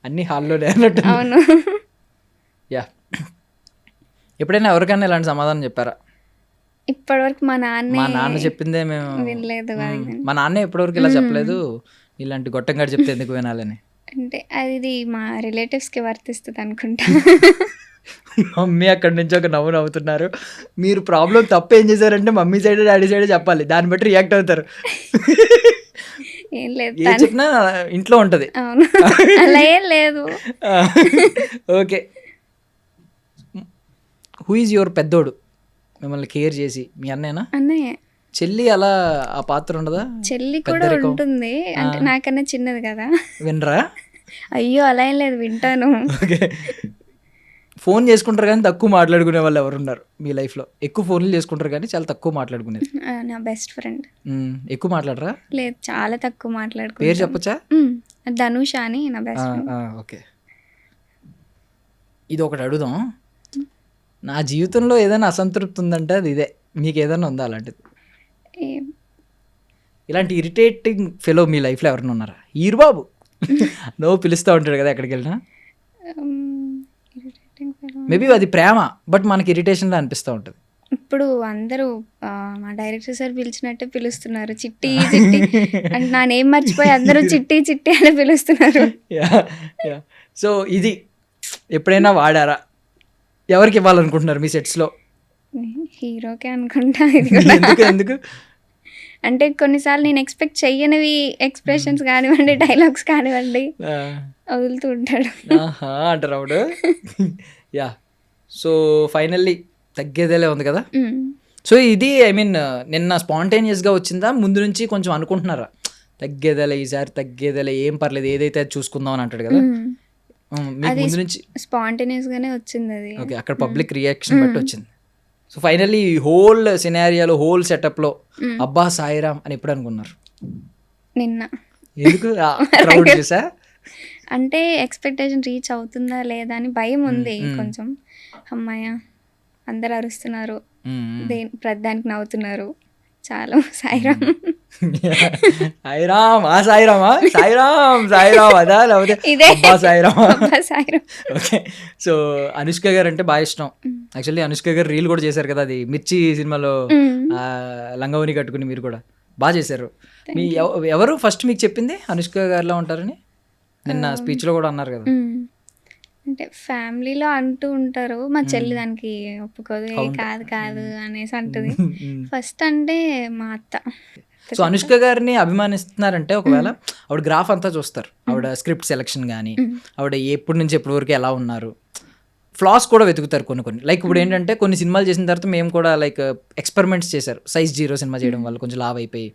అన్ని హాల్లోనే అన్నట్టు. అవును. యా, ఎప్పుడైనా ఎవరికైనా ఇలాంటి సమాధానం చెప్పారా? ఇప్పటివరకు మా నాన్న చెప్పిందే మేము వినలేదు. మా నాన్న ఎప్పటివరకు ఇలా చెప్పలేదు, ఇలాంటి గొట్టంగాడు చెప్తే ఎందుకు వినాలని. అంటే అది మా రిలేటివ్స్ కి వర్తిస్తుంది అనుకుంటా. మమ్మీ అక్కడి నుంచి ఒక నవ్వు నవ్వుతున్నారు. మీరు ప్రాబ్లం తప్పు ఏం చేశారంటే మమ్మీ సైడ్ డాడీ సైడ్ చెప్పాలి, దాన్ని బట్టి రియాక్ట్ అవుతారు. ఏం లేదు, ఏం చెప్పినా ఇంట్లో ఉంటది. అవును, అలా ఏం లేదు. ఓకే, హూ ఈజ్ యువర్ పెద్దోడు మిమ్మల్ని కేర్ చేసి? మీ అన్నయ్యనా? అన్నయ్య. చెల్లి అలా ఆ పాత్ర ఉండదా? చెల్లి కూడా ఉంటుంది, అంటే నాకన్నా చిన్నది కదా. వినరా? అయ్యో అలా ఏం లేదు, వింటాను. ఓకే, ఫోన్ చేసుకుంటారు కానీ తక్కువ మాట్లాడుకునే వాళ్ళు ఎవరున్నారు మీ లైఫ్లో? ఎక్కువ ఫోన్లు చేసుకుంటారు కానీ చాలా తక్కువ మాట్లాడుకునేది. నా బెస్ట్ ఫ్రెండ్. ఎక్కువ మాట్లాడరా? లేదు, చాలా తక్కువ మాట్లాడుకుంటాం. పేరు చెప్పచ్చా? ధనుష అని నా బెస్ట్ ఫ్రెండ్. ఓకే, ఇది ఒకటి అడుగుదాం. నా జీవితంలో ఏదైనా అసంతృప్తి ఉందంటే అది ఇదే. మీకు ఏదైనా ఉందా అలాంటిది? ఇలాంటి ఇరిటేటింగ్ ఫెలో మీ లైఫ్లో ఎవరైనా ఉన్నారా? ఈరుబాబు నువ్వు పిలుస్తూ ఉంటాడు కదా ఎక్కడికి వెళ్ళినా. మేబీ అది ప్రేమ, బట్ మనకి ఇరిటేషన్లో అనిపిస్తూ ఉంటుంది. ఇప్పుడు అందరూ మా డైరెక్టర్ సార్ పిలిచినట్టే పిలుస్తున్నారు, చిట్టి చిట్టి అంటే నా నేమ్ మర్చిపోయి అందరూ చిట్టి చిట్టి అని పిలుస్తున్నారు. సో ఇది ఎప్పుడైనా వాడారా? ఎవరికి ఇవ్వాలనుకుంటున్నారు మీ సెట్స్లో? హీరోకే అనుకుంటా. ఇది కూడా ఎందుకు అంటే కొన్నిసార్లు నేను ఎక్స్పెక్ట్ చెయ్యనివి ఎక్స్ప్రెషన్స్ కానివ్వండి, డైలాగ్స్ కానివ్వండి వదులుతూ ఉంటాడు. అంటారు అప్పుడు. యా, సో ఫైనల్లీ తగ్గేదేలే ఉంది కదా. సో ఇది ఐ మీన్ నిన్న స్పాంటేనియస్గా వచ్చిందా, ముందు నుంచి కొంచెం అనుకుంటున్నారా తగ్గేదేలే, ఈసారి తగ్గేదేలే, ఏం పర్లేదు ఏదైతే చూసుకుందాం అని అంటాడు కదా, మీకు ముందు నుంచి? స్పాంటేనియస్ గానే వచ్చింది అది. ఓకే, అక్కడ పబ్లిక్ రియాక్షన్ బట్టి వచ్చింది. సో ఫైనల్లీ హోల్ సినారియాలో, హోల్ సెటప్లో అబ్బా సాయిరామ్ అని ఎప్పుడు అనుకున్నారు? నిన్న. ఎందుకు? క్రౌడ్ చూసా? అంటే ఎక్స్పెక్టేషన్ రీచ్ అవుతుందా లేదా అని భయం ఉంది కొంచెం. అమ్మాయ అందరు అరుస్తున్నారు, ప్రతిదానికి నవ్వుతున్నారు, చాలా సాయిరామ్ సాయిరామ్ ఆ సాయిరామా సాయిరామ్ సాయిరామ్ అదా లేకపోతే ఇదే అబ్బా సాయిరామా? సాయిరామ్. ఓకే, సో అనుష్క గారు అంటే బాగా ఇష్టం. యాక్చువల్లీ అనుష్క గారు రీల్ కూడా చేశారు కదా, అది మిర్చి సినిమాలో లంగవని కట్టుకుని మీరు కూడా బాగా చేశారు. మీ ఎవరు ఫస్ట్ మీకు చెప్పింది అనుష్క గారిలో ఉంటారని? నిన్న స్పీచ్లో కూడా అన్నారు కదా. అంటే ఫ్యామిలీలో అంటూ ఉంటారు, మా చెల్లి దానికి ఒప్పుకోదు, కాదు కాదు అనేసి అంటుంది ఫస్ట్. అంటే మా అత్త. సో అనుష్క గారిని అభిమానిస్తున్నారంటే ఒకవేళ ఆవిడ గ్రాఫ్ అంతా చూస్తారు, ఆవిడ స్క్రిప్ట్ సెలెక్షన్ కానీ, ఆవిడ ఎప్పటి నుంచి ఎప్పటి వరకు ఎలా ఉన్నారు, ఫ్లాస్ కూడా వెతుకుతారు కొన్ని. లైక్ ఇప్పుడు ఏంటంటే కొన్ని సినిమాలు చేసిన తర్వాత మేము కూడా లైక్ ఎక్స్పెరిమెంట్స్ చేశారు. సైజ్ 0 సినిమా చేయడం వల్ల కొంచెం లావ్ అయిపోయి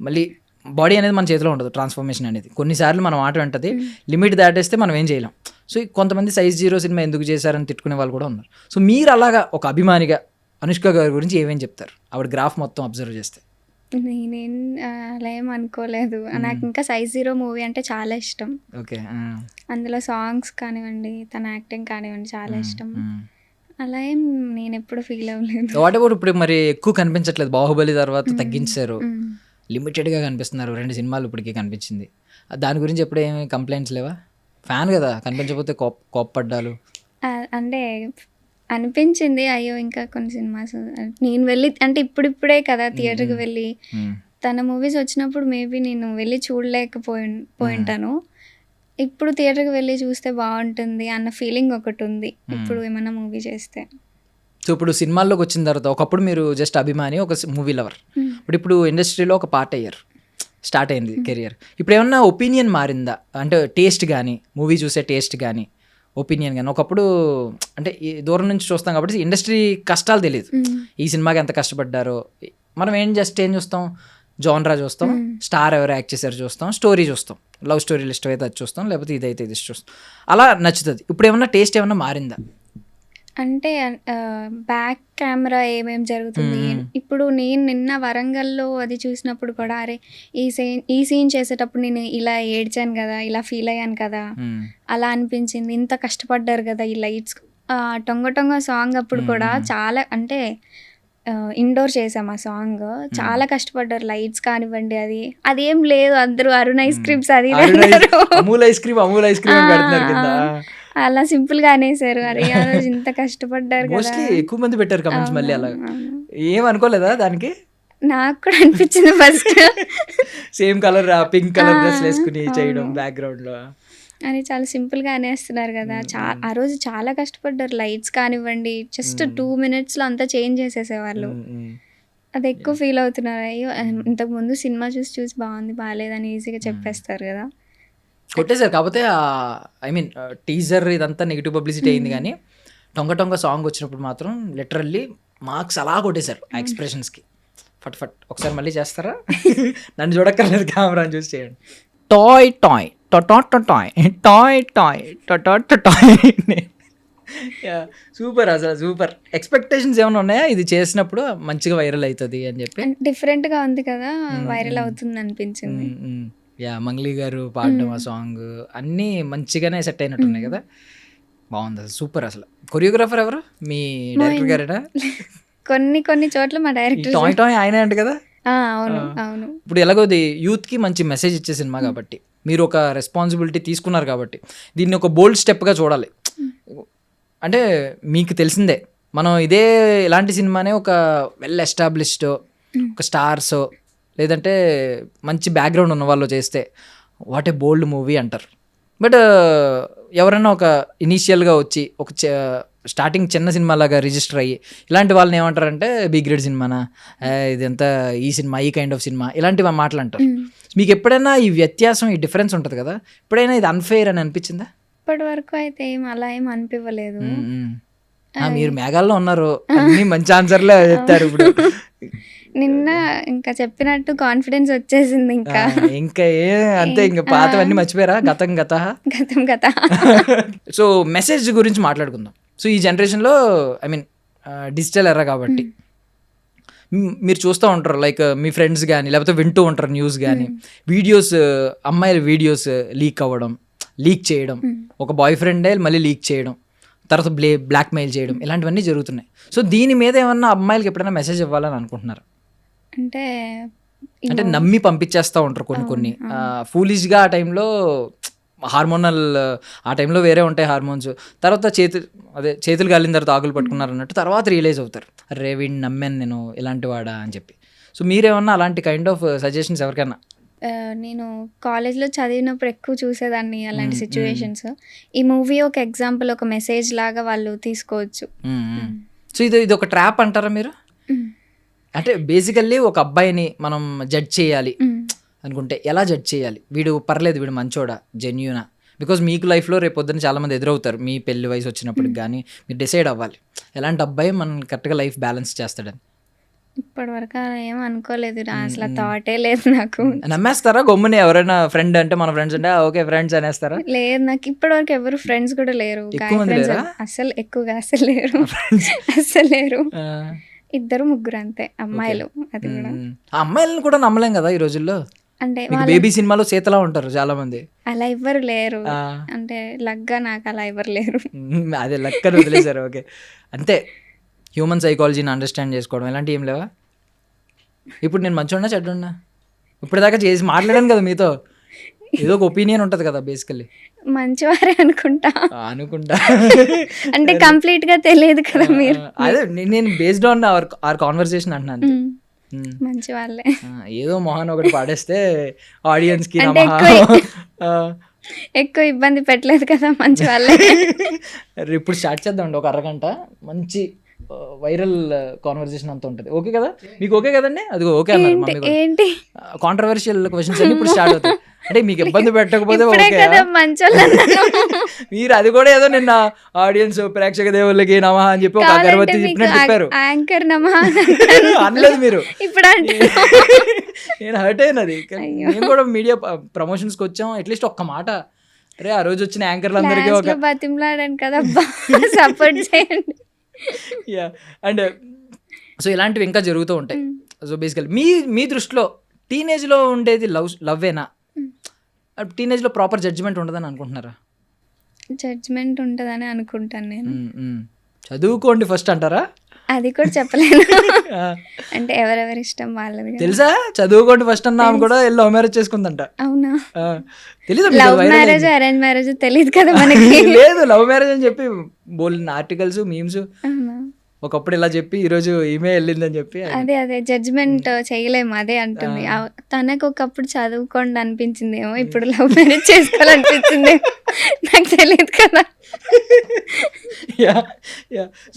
మళ్ళీ బాడీ అనేది మన చేతిలో ఉండదు, ట్రాన్స్ఫర్మేషన్ అనేది కొన్నిసార్లు మనం మాట వెంటది, లిమిట్ దాటేస్తే మనం ఏం చేయలేం. సో కొంతమంది సైజ్ 0 సినిమా ఎందుకు చేశారని తిట్టుకునే వాళ్ళు కూడా ఉన్నారు. సో మీరు అలాగా ఒక అభిమానిగా అనుష్క గారి గురించి ఏమేం చెప్తారు ఆవిడ గ్రాఫ్ మొత్తం అబ్జర్వ్ చేస్తే? నేనేం అలా ఏం అనుకోలేదు. నాకు ఇంకా సైజ్ 0 మూవీ అంటే చాలా ఇష్టం. ఓకే, అందులో సాంగ్స్ కానివ్వండి, తన యాక్టింగ్ కానివ్వండి చాలా ఇష్టం. అలా ఏం నేను ఎప్పుడు ఫీల్ అవ్వలేదు. వాట్ అబౌట్ ఇప్పుడు మరి ఎక్కువ కనిపించట్లేదు, బాహుబలి తర్వాత తగ్గించారు, లిమిటెడ్గా కనిపిస్తున్నారు, 2 సినిమాలు ఇప్పటికీ కనిపించింది. దాని గురించి ఎప్పుడు ఏమి కంప్లైంట్స్ లేవా? ఫ్యాన్ కదా, కనిపించకపోతే కోప్పడ్డాలు అంటే అనిపించింది, అయ్యో ఇంకా కొన్ని సినిమాస్ నేను వెళ్ళి అంటే ఇప్పుడిప్పుడే కదా థియేటర్కి వెళ్ళి, తన మూవీస్ వచ్చినప్పుడు మేబీ నేను వెళ్ళి చూడలేకపోయింటాను. ఇప్పుడు థియేటర్కి వెళ్ళి చూస్తే బాగుంటుంది అన్న ఫీలింగ్ ఒకటి ఉంది ఇప్పుడు ఏమైనా మూవీ చేస్తే. సో ఇప్పుడు సినిమాల్లోకి వచ్చిన తర్వాత ఒకప్పుడు మీరు జస్ట్ అభిమాని, ఒక మూవీ లవర్, ఇప్పుడు ఇండస్ట్రీలో ఒక పార్ట్ అయ్యారు, స్టార్ట్ అయింది కెరియర్. ఇప్పుడు ఏమన్నా ఒపీనియన్ మారిందా? అంటే టేస్ట్ కానీ, మూవీ చూసే టేస్ట్ కానీ, ఒపీనియన్ కానీ. ఒకప్పుడు అంటే దూరం నుంచి చూస్తాం కాబట్టి ఇండస్ట్రీ కష్టాలు తెలియదు, ఈ సినిమాకి ఎంత కష్టపడ్డారో. మనం ఏం చూస్తాం, జానరా చూస్తాం, స్టార్ ఎవరు యాక్ట్ చేశారు చూస్తాం, స్టోరీ చూస్తాం, లవ్ స్టోరీలు ఇష్టమైతే అది చూస్తాం, లేకపోతే ఇదైతే ఇది చూస్తాం, అలా నచ్చుతుంది. ఇప్పుడు ఏమన్నా టేస్ట్ ఏమన్నా మారిందా? అంటే బ్యాక్ కెమెరా ఏమేం జరుగుతుంది. ఇప్పుడు నేను నిన్న వరంగల్లో అది చూసినప్పుడు కూడా అరే ఈ సీన్ చేసేటప్పుడు నేను ఇలా ఏడ్చాను కదా, ఇలా ఫీల్ అయ్యాను కదా, అలా అనిపించింది. ఇంత కష్టపడ్డారు కదా ఈ లైట్స్. టొంగ టొంగ సాంగ్ అప్పుడు కూడా చాలా అంటే ఇండోర్ చేసాం ఆ సాంగ్. చాలా కష్టపడ్డారు, లైట్స్ కానివ్వండి, అదేం లేదు. అందరూ అరుణ్ ఐస్ క్రీమ్స్ అది అమూల్ ఐస్ క్రీమ్ పెడుతున్నారు కింద. అలా సింపుల్ గా అనేసారు. అరే ఆ రోజు ఇంత కష్టపడ్డారు కదా. మోస్ట్లీ ఎక్కువ మంది పెట్టారు కమెంట్స్ మళ్ళీ. అలా ఏం అనుకోలేదా దానికి? నాకు కూడా అనిపించింది first. Same colour pink colour dress వేసుకుని చేయడం బ్యాక్గ్రౌండ్ లో అని చాలా సింపుల్ గా అనేస్తున్నారు కదా. ఆ రోజు చాలా కష్టపడ్డారు. లైట్స్ కానివ్వండి, జస్ట్ 2 minutes లో అంతా చేంజ్ చేసేసేవాళ్ళు. అది ఎక్కువ ఫీల్ అవుతున్నారు. అయ్యో ఇంతకు ముందు సినిమా చూసి బాగుంది బాగాలేదని ఈజీగా చెప్పేస్తారు కదా. కొట్టేశారు. కాకపోతే ఐ మీన్ టీజర్ ఇదంతా నెగిటివ్ పబ్లిసిటీ అయింది, కానీ టొంగ సాంగ్ వచ్చినప్పుడు మాత్రం లిటరల్లీ మార్క్స్ అలా కొట్టేశారు ఆ ఎక్స్ప్రెషన్స్కి. ఫట్ ఒకసారి మళ్ళీ చేస్తారా? నన్ను చూడక్కర్లేదు, కెమెరా చూసి చేయండి. Toy toy toy toy toy toy. Super, అసలు సూపర్. ఎక్స్పెక్టేషన్స్ ఏమైనా ఉన్నాయా ఇది చేసినప్పుడు మంచిగా వైరల్ అవుతుంది అని చెప్పి? డిఫరెంట్ గా ఉంది కదా, వైరల్ అవుతుంది అనిపించింది. మంగ్లీ గారు పాడడం ఆ సాంగ్ అన్నీ మంచిగానే సెట్ అయినట్టున్నాయి కదా. బాగుంది అసలు, సూపర్. అసలు కొరియోగ్రాఫర్ ఎవరు? మీ డైరెక్టర్ గారేనా? కొన్ని చోట్ల మా డైరెక్టర్ టాయ్ టాయ్ ఆయనే అంట కదా. అవును. ఇప్పుడు ఎలాగోది యూత్కి మంచి మెసేజ్ ఇచ్చే సినిమా కాబట్టి, మీరు ఒక రెస్పాన్సిబిలిటీ తీసుకున్నారు కాబట్టి దీన్ని ఒక బోల్డ్ స్టెప్గా చూడాలి. అంటే మీకు తెలిసిందే, మనం ఇలాంటి సినిమానే ఒక వెల్ ఎస్టాబ్లిష్డ్ ఒక స్టార్స్ లేదంటే మంచి బ్యాక్గ్రౌండ్ ఉన్న వాళ్ళు చేస్తే వాట్ ఏ బోల్డ్ మూవీ అంటారు. బట్ ఎవరైనా ఒక ఇనీషియల్గా వచ్చి ఒక స్టార్టింగ్ చిన్న సినిమాలాగా రిజిస్టర్ అయ్యి ఇలాంటి వాళ్ళని ఏమంటారంటే బి గ్రేడ్ సినిమానా, ఇదంతా ఈ సినిమా, ఈ కైండ్ ఆఫ్ సినిమా, ఇలాంటివి మాటలు అంటారు. మీకు ఎప్పుడైనా ఈ వ్యత్యాసం, ఈ డిఫరెన్స్ ఉంటుంది కదా, ఎప్పుడైనా ఇది అన్ఫెయిర్ అని అనిపించిందా? ఇప్పటి వరకు అయితే అలా ఏం అనిపించలేదు. మీరు మేఘాల్లో ఉన్నారు, అన్ని మంచి ఆన్సర్లే చెప్తారు. ఇప్పుడు నిన్న ఇంకా చెప్పినట్టు కాన్ఫిడెన్స్ వచ్చేసింది. ఇంకా అంతే, ఇంకా పాతవన్నీ మర్చిపోయారా? గతం గత. సో మెసేజ్ గురించి మాట్లాడుకుందాం. సో ఈ జనరేషన్లో ఐ మీన్ డిజిటల్ ఎరా కాబట్టి మీరు చూస్తూ ఉంటారు, లైక్ మీ ఫ్రెండ్స్ కానీ లేకపోతే వింటూ ఉంటారు న్యూస్ కానీ, వీడియోస్, అమ్మాయిల వీడియోస్ లీక్ అవ్వడం, లీక్ చేయడం, ఒక బాయ్ ఫ్రెండే మళ్ళీ లీక్ చేయడం, తర్వాత బ్లాక్మెయిల్ చేయడం, ఇలాంటివన్నీ జరుగుతున్నాయి. సో దీని మీద ఏమన్నా అమ్మాయిలకి ఎప్పుడైనా మెసేజ్ ఇవ్వాలని అనుకుంటున్నారు? అంటే నమ్మి పంపించేస్తూ ఉంటారు కొన్ని ఫూలిష్గా. ఆ టైంలో హార్మోనల్, ఆ టైంలో వేరే ఉంటాయి హార్మోన్స్. తర్వాత చేతులు కాలిన తర్వాత ఆకులు పట్టుకున్నారు అన్నట్టు తర్వాత రియలైజ్ అవుతారు, అరే వీడిని నమ్మాను నేను, ఇలాంటి వాడా అని చెప్పి. సో మీరేమన్నా అలాంటి కైండ్ ఆఫ్ సజెషన్స్ ఎవరికైనా? నేను కాలేజ్లో చదివినప్పుడు ఎక్కువ చూసేదాన్ని అలాంటి సిచ్యువేషన్స్. ఈ మూవీ ఒక ఎగ్జాంపుల్, ఒక మెసేజ్ లాగా వాళ్ళు తీసుకోవచ్చు. సో ఇది ఒక ట్రాప్ అంటారా మీరు? అంటే బేసికల్లీ ఒక అబ్బాయిని మనం జడ్జ్ చేయాలి అనుకుంటే ఎలా జడ్జ్ చేయాలి? వీడు పర్లేదు, వీడు మంచోడా, జెన్యూనా? బికాజ్ మీకు లైఫ్లో రేపు పొద్దున్న చాలామంది ఎదురవుతారు, మీ పెళ్లి వయసు వచ్చినప్పటికి కానీ మీరు డిసైడ్ అవ్వాలి ఎలాంటి అబ్బాయి మనం కరెక్ట్గా లైఫ్ బ్యాలెన్స్ చేస్తాడని. ఇప్పటి వరకు ఏం అనుకోలేదు, అసలు థాటే లేదు నాకు. నమ్మేస్తారా గమ్ముని? ఎవరైనా ఫ్రెండ్ అంటే మన ఫ్రెండ్స్ అంటే ఓకే ఫ్రెండ్స్ అనేస్తారా? లేదు, నాకు ఇప్పటి వరకు ఎవరు ఫ్రెండ్స్ కూడా లేరు. అసలు ఎక్కువగా అసలు లేరు. ఇద్దరు ముగ్గురు అంతే అమ్మాయిలు. అది కూడా అమ్మాయిలను కూడా నమ్మలేం కదా ఈ రోజుల్లో. అంటే బేబీ సినిమాలో సీతలా ఉంటారు చాలా మంది, అలా ఎవ్వరు లేరు. అంటే లగ్గా నాకు అలా ఎవరు లేరు. అదే లక్కని వదిలేశారు. ఓకే, అంతే. హ్యూమన్ సైకాలజీని అండర్స్టాండ్ చేసుకోవడం ఇలాంటి ఏం లేవా? ఇప్పుడు నేను మంచిగా చెడ్డున్నా ఇప్పటిదాకా చేసి మాట్లాడాను కదా మీతో, ఏదో ఒక ఒపీనియన్ ఉంటుంది కదా బేసికల్లీ. మంచివారే అనుకుంటా. అంటే కంప్లీట్ గా తెలియదు కదా మీరు. అదే నేను బేస్డ్ ఆన్ అవర్ కాన్వర్సేషన్ అంటున్నాను. మంచి వాళ్ళే. ఏదో మొహన్ ఒకటి పాడేస్తే ఆడియన్స్ కి ఎక్కువ ఇబ్బంది పెట్టలేదు కదా, మంచి వాళ్ళే. ఇప్పుడు స్టార్ట్ చేద్దామండి, ఒక అరగంట మంచి వైరల్ కాన్వర్సేషన్ అంతా ఉంటుంది. ఓకే కదా మీకు? ఓకే కదండి? అది ఓకే అన్నారు. ఏంటి కాంట్రవర్షియల్ క్వశ్చన్స్ అన్ని ఇప్పుడు స్టార్ట్ అవుతాయి. అంటే మీకు ఇబ్బంది పెట్టకపోతే ఇప్పుడే ఓకే. కదా మంచోళ్ళు అన్నాను. మీరు అది కూడా ఏదో నిన్న ఆడియన్స్ ప్రేక్షక దేవుళ్ళకి నమః అని చెప్పి ఒక కావాలంటే అగరబత్తి మీకు చెప్పినట్టు చెప్పారు. యాంకర్ నమః అనలేదు మీరు. ఇప్పుడు అంటే నేను హర్ట్ అయినది. అయ్యో. మేము కూడా మీడియా ప్రమోషన్స్కి వచ్చాం, అట్లీస్ట్ ఒక్క మాట అరే ఆ రోజు వచ్చిన యాంకర్లందరికీ ఒక బతిమలాడాను కదా సపోర్ట్ చేయండి. యా. అండ్ సో ఇలాంటివి ఇంకా జరుగుతూ ఉంటాయి. సో బేసికల్ మీ దృష్టిలో టీనేజ్లో ఉండేది లవ్వేనా? టీనేజ్లో ప్రాపర్ జడ్జిమెంట్ ఉండదని అనుకుంటున్నారా? జడ్జ్మెంట్ ఉంటుందని అనుకుంటాను నేను. చదువుకోండి ఫస్ట్ అంటారా? అది కూడా చెప్పలేను. అంటే ఎవరెవరి ఇష్టం వాళ్ళది కదా. తెలుసా చదువుకోండి ఫస్ట్ అన్న ఆమె కూడా లవ్ మ్యారేజ్ చేసుకుందంట. అవునా? తెలీదు లవ్ మ్యారేజ్ అరేంజ్ మ్యారేజ్ తెలియదు కదా మనకి. లేదు లవ్ మ్యారేజ్ అని చెప్పి బోల్డ్ ఆర్టికల్స్ మీమ్స్ అవునా? ఒకప్పుడు ఇలా చెప్పి ఈరోజు ఈమె వెళ్ళిందని చెప్పి అదే జడ్జ్మెంట్ చేయలేము. అదే అంటుంది. తనకు ఒకప్పుడు చదువుకోండి అనిపించింది ఏమో, ఇప్పుడు లవ్ మ్యారేజ్ చేసుకోవాలనిపించింది నాకు తెలియదు కదా.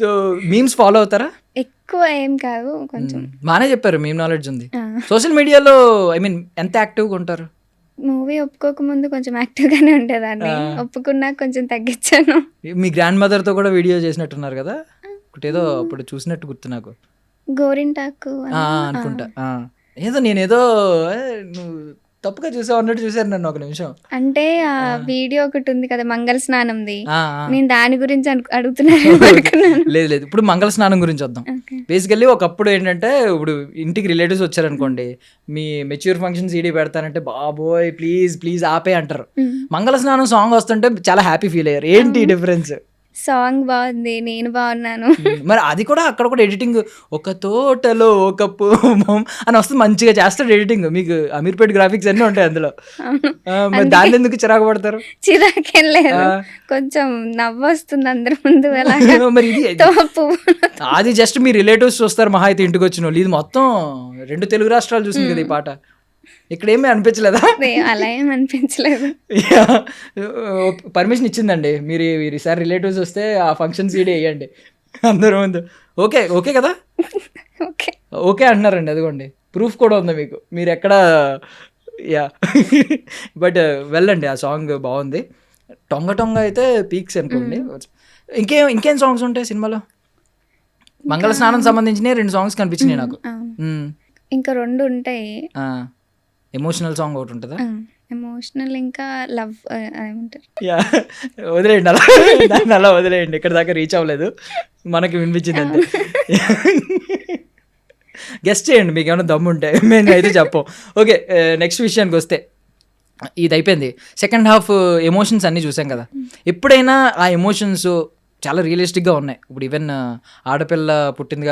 సో మీమ్స్ ఫాలో అవుతారా? ఎక్కువ ఏం కాదు, కొంచెం. బాగానే చెప్పారు, మీమ్ నాలెడ్జ్ ఉంది. ఆ. సోషల్ మీడియాలో ఐ మీన్ ఎంత యాక్టివ్గా ఉంటారు? మూవీ ఒప్పుకోక ముందు కొంచెం యాక్టివ్ గానే ఉండేదాన్ని. ఒప్పుకున్నాక కొంచెం తగ్గించాను. మీ గ్రాండ్ మదర్తో కూడా వీడియో చేసినట్టున్నారు కదా, ఒకటేదో అప్పుడు చూసినట్టు గుర్తు నాకు. గోరింటాకు అనుకుంటా. ఏదో నేనేదో నువ్వు తప్పుగా చూసావు అన్నట్టు చూసారు నన్ను ఒక నిమిషం. అంటే ఆ వీడియో ఒకటి ఉంది కదా మంగళ స్నానంది, ఆ, నేను దాని గురించి అడుగుతున్నాను అనుకున్నాను. లేదు లేదు, ఇప్పుడు మంగళ స్నానం గురించి వద్దాం. బేసికల్లీ ఒకప్పుడు ఏంటంటే ఇప్పుడు ఇంటికి రిలేటివ్స్ వచ్చారనుకోండి, మీ మెచ్యూర్ ఫంక్షన్ సీడీ పెడతానంటే బాబోయ్ ప్లీజ్ ప్లీజ్ ఆపే అంటారు. మంగళ స్నానం సాంగ్ వస్తుంటే చాలా హ్యాపీ ఫీల్ అయ్యారు. ఏంటి డిఫరెన్స్? సాంగ్ బాగుంది, నేను బాగున్నాను. మరి అది కూడా అక్కడ కూడా ఎడిటింగ్ ఒక తోటలో ఒక పూమం అని వస్తుంది, మంచిగా చేస్తాడు ఎడిటింగ్. మీకు అమీర్పేట్ గ్రాఫిక్స్ అన్నీ ఉంటాయి అందులో. మరి దాన్ని ఎందుకు చిరాకు పడతారు? చిరాకేం లేదు, కొంచెం నవ్వు వస్తుంది అందరి ముందు. మరి ఇది అది జస్ట్ మీ రిలేటివ్స్ చూస్తారు మహా అయితే ఇంటికి వచ్చిన వాళ్ళు. ఇది మొత్తం 2 తెలుగు రాష్ట్రాలు చూసింది కదా ఈ పాట. ఇక్కడ ఏమీ అనిపించలేదా? అలా ఏం అనిపించలేదు. పర్మిషన్ ఇచ్చిందండి, మీరు ఈసారి రిలేటివ్స్ వస్తే ఆ ఫంక్షన్ సీడీ వేయండి అందరూ ముందు. ఓకే ఓకే కదా, ఓకే ఓకే అంటున్నారండి. అదిగోండి ప్రూఫ్ కూడా ఉంది మీకు. మీరు ఎక్కడ యా బట్ వెళ్ళండి, ఆ సాంగ్ బాగుంది. టొంగ టొంగ అయితే పీక్స్ అనుకోండి. ఇంకేం సాంగ్స్ ఉంటాయి సినిమాలో? మంగళ స్నానం సంబంధించిన 2 సాంగ్స్ కనిపించినాయి నాకు. ఇంకా 2 ఉంటాయి. ఎమోషనల్ సాంగ్ ఒకటి ఉంటుందా? ఎమోషనల్, ఇంకా లవ్ ఏమంటారు. యా వదిలేయండి, అలా దాన్ని అలా వదిలేయండి, ఇక్కడ దాకా రీచ్ అవ్వలేదు, మనకి వినిపించింది అంతే. గెస్ట్ చేయండి మీకు ఏమైనా దమ్ము ఉంటే, మేము అయితే చెప్పం. ఓకే నెక్స్ట్ విషయానికి వస్తే, ఇది అయిపోయింది. సెకండ్ హాఫ్ ఎమోషన్స్ అన్నీ చూసాం కదా. ఎప్పుడైనా ఆ ఎమోషన్స్ చాలా రియలిస్టిక్గా ఉన్నాయి. ఇప్పుడు ఈవెన్ ఆడపిల్ల పుట్టింది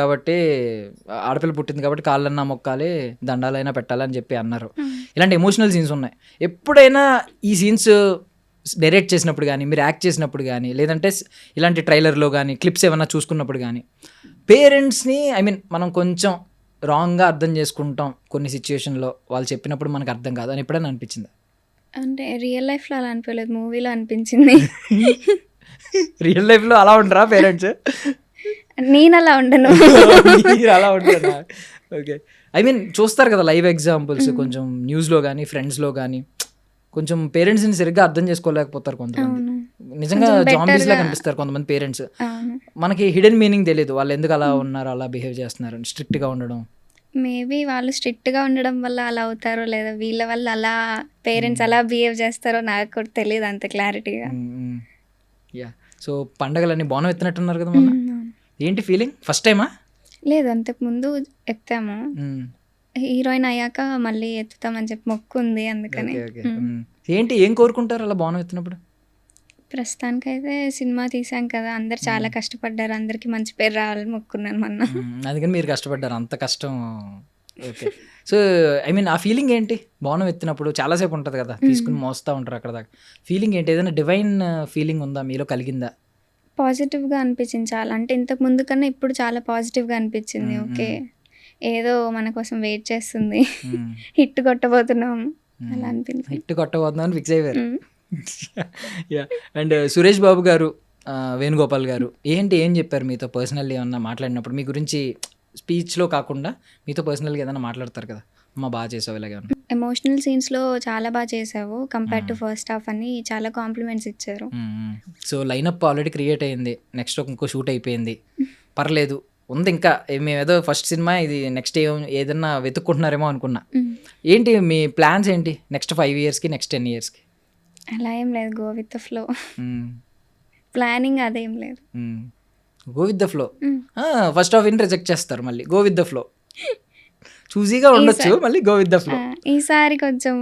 కాబట్టి కాళ్ళన్నా మొక్కాలి, దండాలైనా పెట్టాలని చెప్పి అన్నారు. ఇలాంటి ఎమోషనల్ సీన్స్ ఉన్నాయి. ఎప్పుడైనా ఈ సీన్స్ డైరెక్ట్ చేసినప్పుడు కానీ, మీరు యాక్ట్ చేసినప్పుడు కానీ, లేదంటే ఇలాంటి ట్రైలర్లో కానీ క్లిప్స్ ఏమైనా చూసుకున్నప్పుడు కానీ, పేరెంట్స్ని ఐ మీన్ మనం కొంచెం రాంగ్గా అర్థం చేసుకుంటాం కొన్ని సిచ్యువేషన్లో, వాళ్ళు చెప్పినప్పుడు మనకు అర్థం కాదు అని ఎప్పుడైనా అనిపించిందా? అంటే రియల్ లైఫ్లో అలా అనిపించలేదు, మూవీలో అనిపించింది. రియల్ లైఫ్లో అలా ఉండరా పేరెంట్స్? నేను అలా ఉండను. మీరు అలా ఉంటారా? ఓకే ఐ మీన్ చూస్తారు కదా లైవ్ ఎగ్జాంపుల్స్, కొంచెం న్యూస్లో కానీ ఫ్రెండ్స్లో కానీ, కొంచెం పేరెంట్స్ని సరిగ్గా అర్థం చేసుకోలేకపోతారు కొంతమంది. నిజంగా జాంబీస్ లా కనిపిస్తారు కొంతమంది పేరెంట్స్. మనకి హిడెన్ మీనింగ్ తెలియదు, వాళ్ళు ఎందుకు అలా ఉన్నారు, అలా బిహేవ్ చేస్తున్నారు, స్ట్రిక్ట్గా ఉండడం. మేబీ వాళ్ళు స్ట్రిక్ట్గా ఉండడం వల్ల అలా అవుతారో, లేదా వీళ్ళ వల్ల అలా పేరెంట్స్ అలా బిహేవ్ చేస్తారో నాకు కూడా తెలియదు అంత క్లారిటీగా. యా సో పండగలన్నీ బాగా ఎత్తినట్టున్నారు కదా మొన్న. ఏంటి ఫీలింగ్? ఫస్ట్ టైమా? లేదు, అంతకుముందు ఎత్తాము. హీరోయిన్ అయ్యాక మళ్ళీ ఎత్తుతామని చెప్పి మొక్కు ఉంది, అందుకని. ఏంటి ఏం కోరుకుంటారు అలా బాగా ఎత్తినప్పుడు? ప్రస్తుతానికైతే సినిమా తీసాం కదా, అందరు చాలా కష్టపడ్డారు, అందరికి మంచి పేరు రావాలని మొక్కున్నాను మొన్న. అందుకని మీరు కష్టపడ్డారు, అంత కష్టం. ఓకే సో ఐ మీన్ ఆ ఫీలింగ్ ఏంటి బాణం ఎత్తినప్పుడు? చాలాసేపు ఉంటుంది కదా, తీసుకుని మోస్తూ ఉంటారు అక్కడ దాకా. ఫీలింగ్ ఏంటి? ఏదైనా డివైన్ ఫీలింగ్ ఉందా మీలో, కలిగిందా? పాజిటివ్గా అనిపించింది చాలా, అంటే ఇంతకు ముందు కన్నా ఇప్పుడు చాలా పాజిటివ్గా అనిపించింది. ఓకే ఏదో మన కోసం వెయిట్ చేస్తుంది, హిట్ కొట్టబోతున్నాం అలా అనిపించింది. హిట్ కొట్టబోతున్నాం ఫిక్స్ అయ్యారు. యా అండ్ సురేష్ బాబు గారు, వేణుగోపాల్ గారు ఏం చెప్పారు మీతో పర్సనల్లీ ఏమన్నా మాట్లాడినప్పుడు? మీ గురించి స్పీచ్లో కాకుండా మీతో పర్సనల్గా ఏదైనా మాట్లాడతారు కదా, అమ్మ బాగా చేసావు ఇలాగే. ఎమోషనల్ సీన్స్‌లో చాలా బా చేశావు కంపేర్ టు ఫస్ట్ హాఫ్ అని చాలా కాంప్లిమెంట్స్ ఇచ్చారు. సో లైనప్ ఆల్రెడీ క్రియేట్ అయింది, నెక్స్ట్ ఇంకో షూట్ అయిపోయింది, పర్లేదు ఉంది ఇంకా. మేమేదో ఫస్ట్ సినిమా ఇది, నెక్స్ట్ ఏదన్నా వెతుక్కుంటున్నారేమో అనుకున్నా. ఏంటి మీ ప్లాన్స్ ఏంటి నెక్స్ట్ 5 yearsకి, నెక్స్ట్ 10 yearsకి? అలా ఏం లేదు, go with the flow. Planning అదేం లేదు. Go with the flow. First half in reject చేస్తారు, మళ్ళీ గో విత్ ద ఫ్లో. చూజీగా ఉండొచ్చు, మళ్ళీ గో విత్ ద ఫ్లో. ఈసారి కొంచెం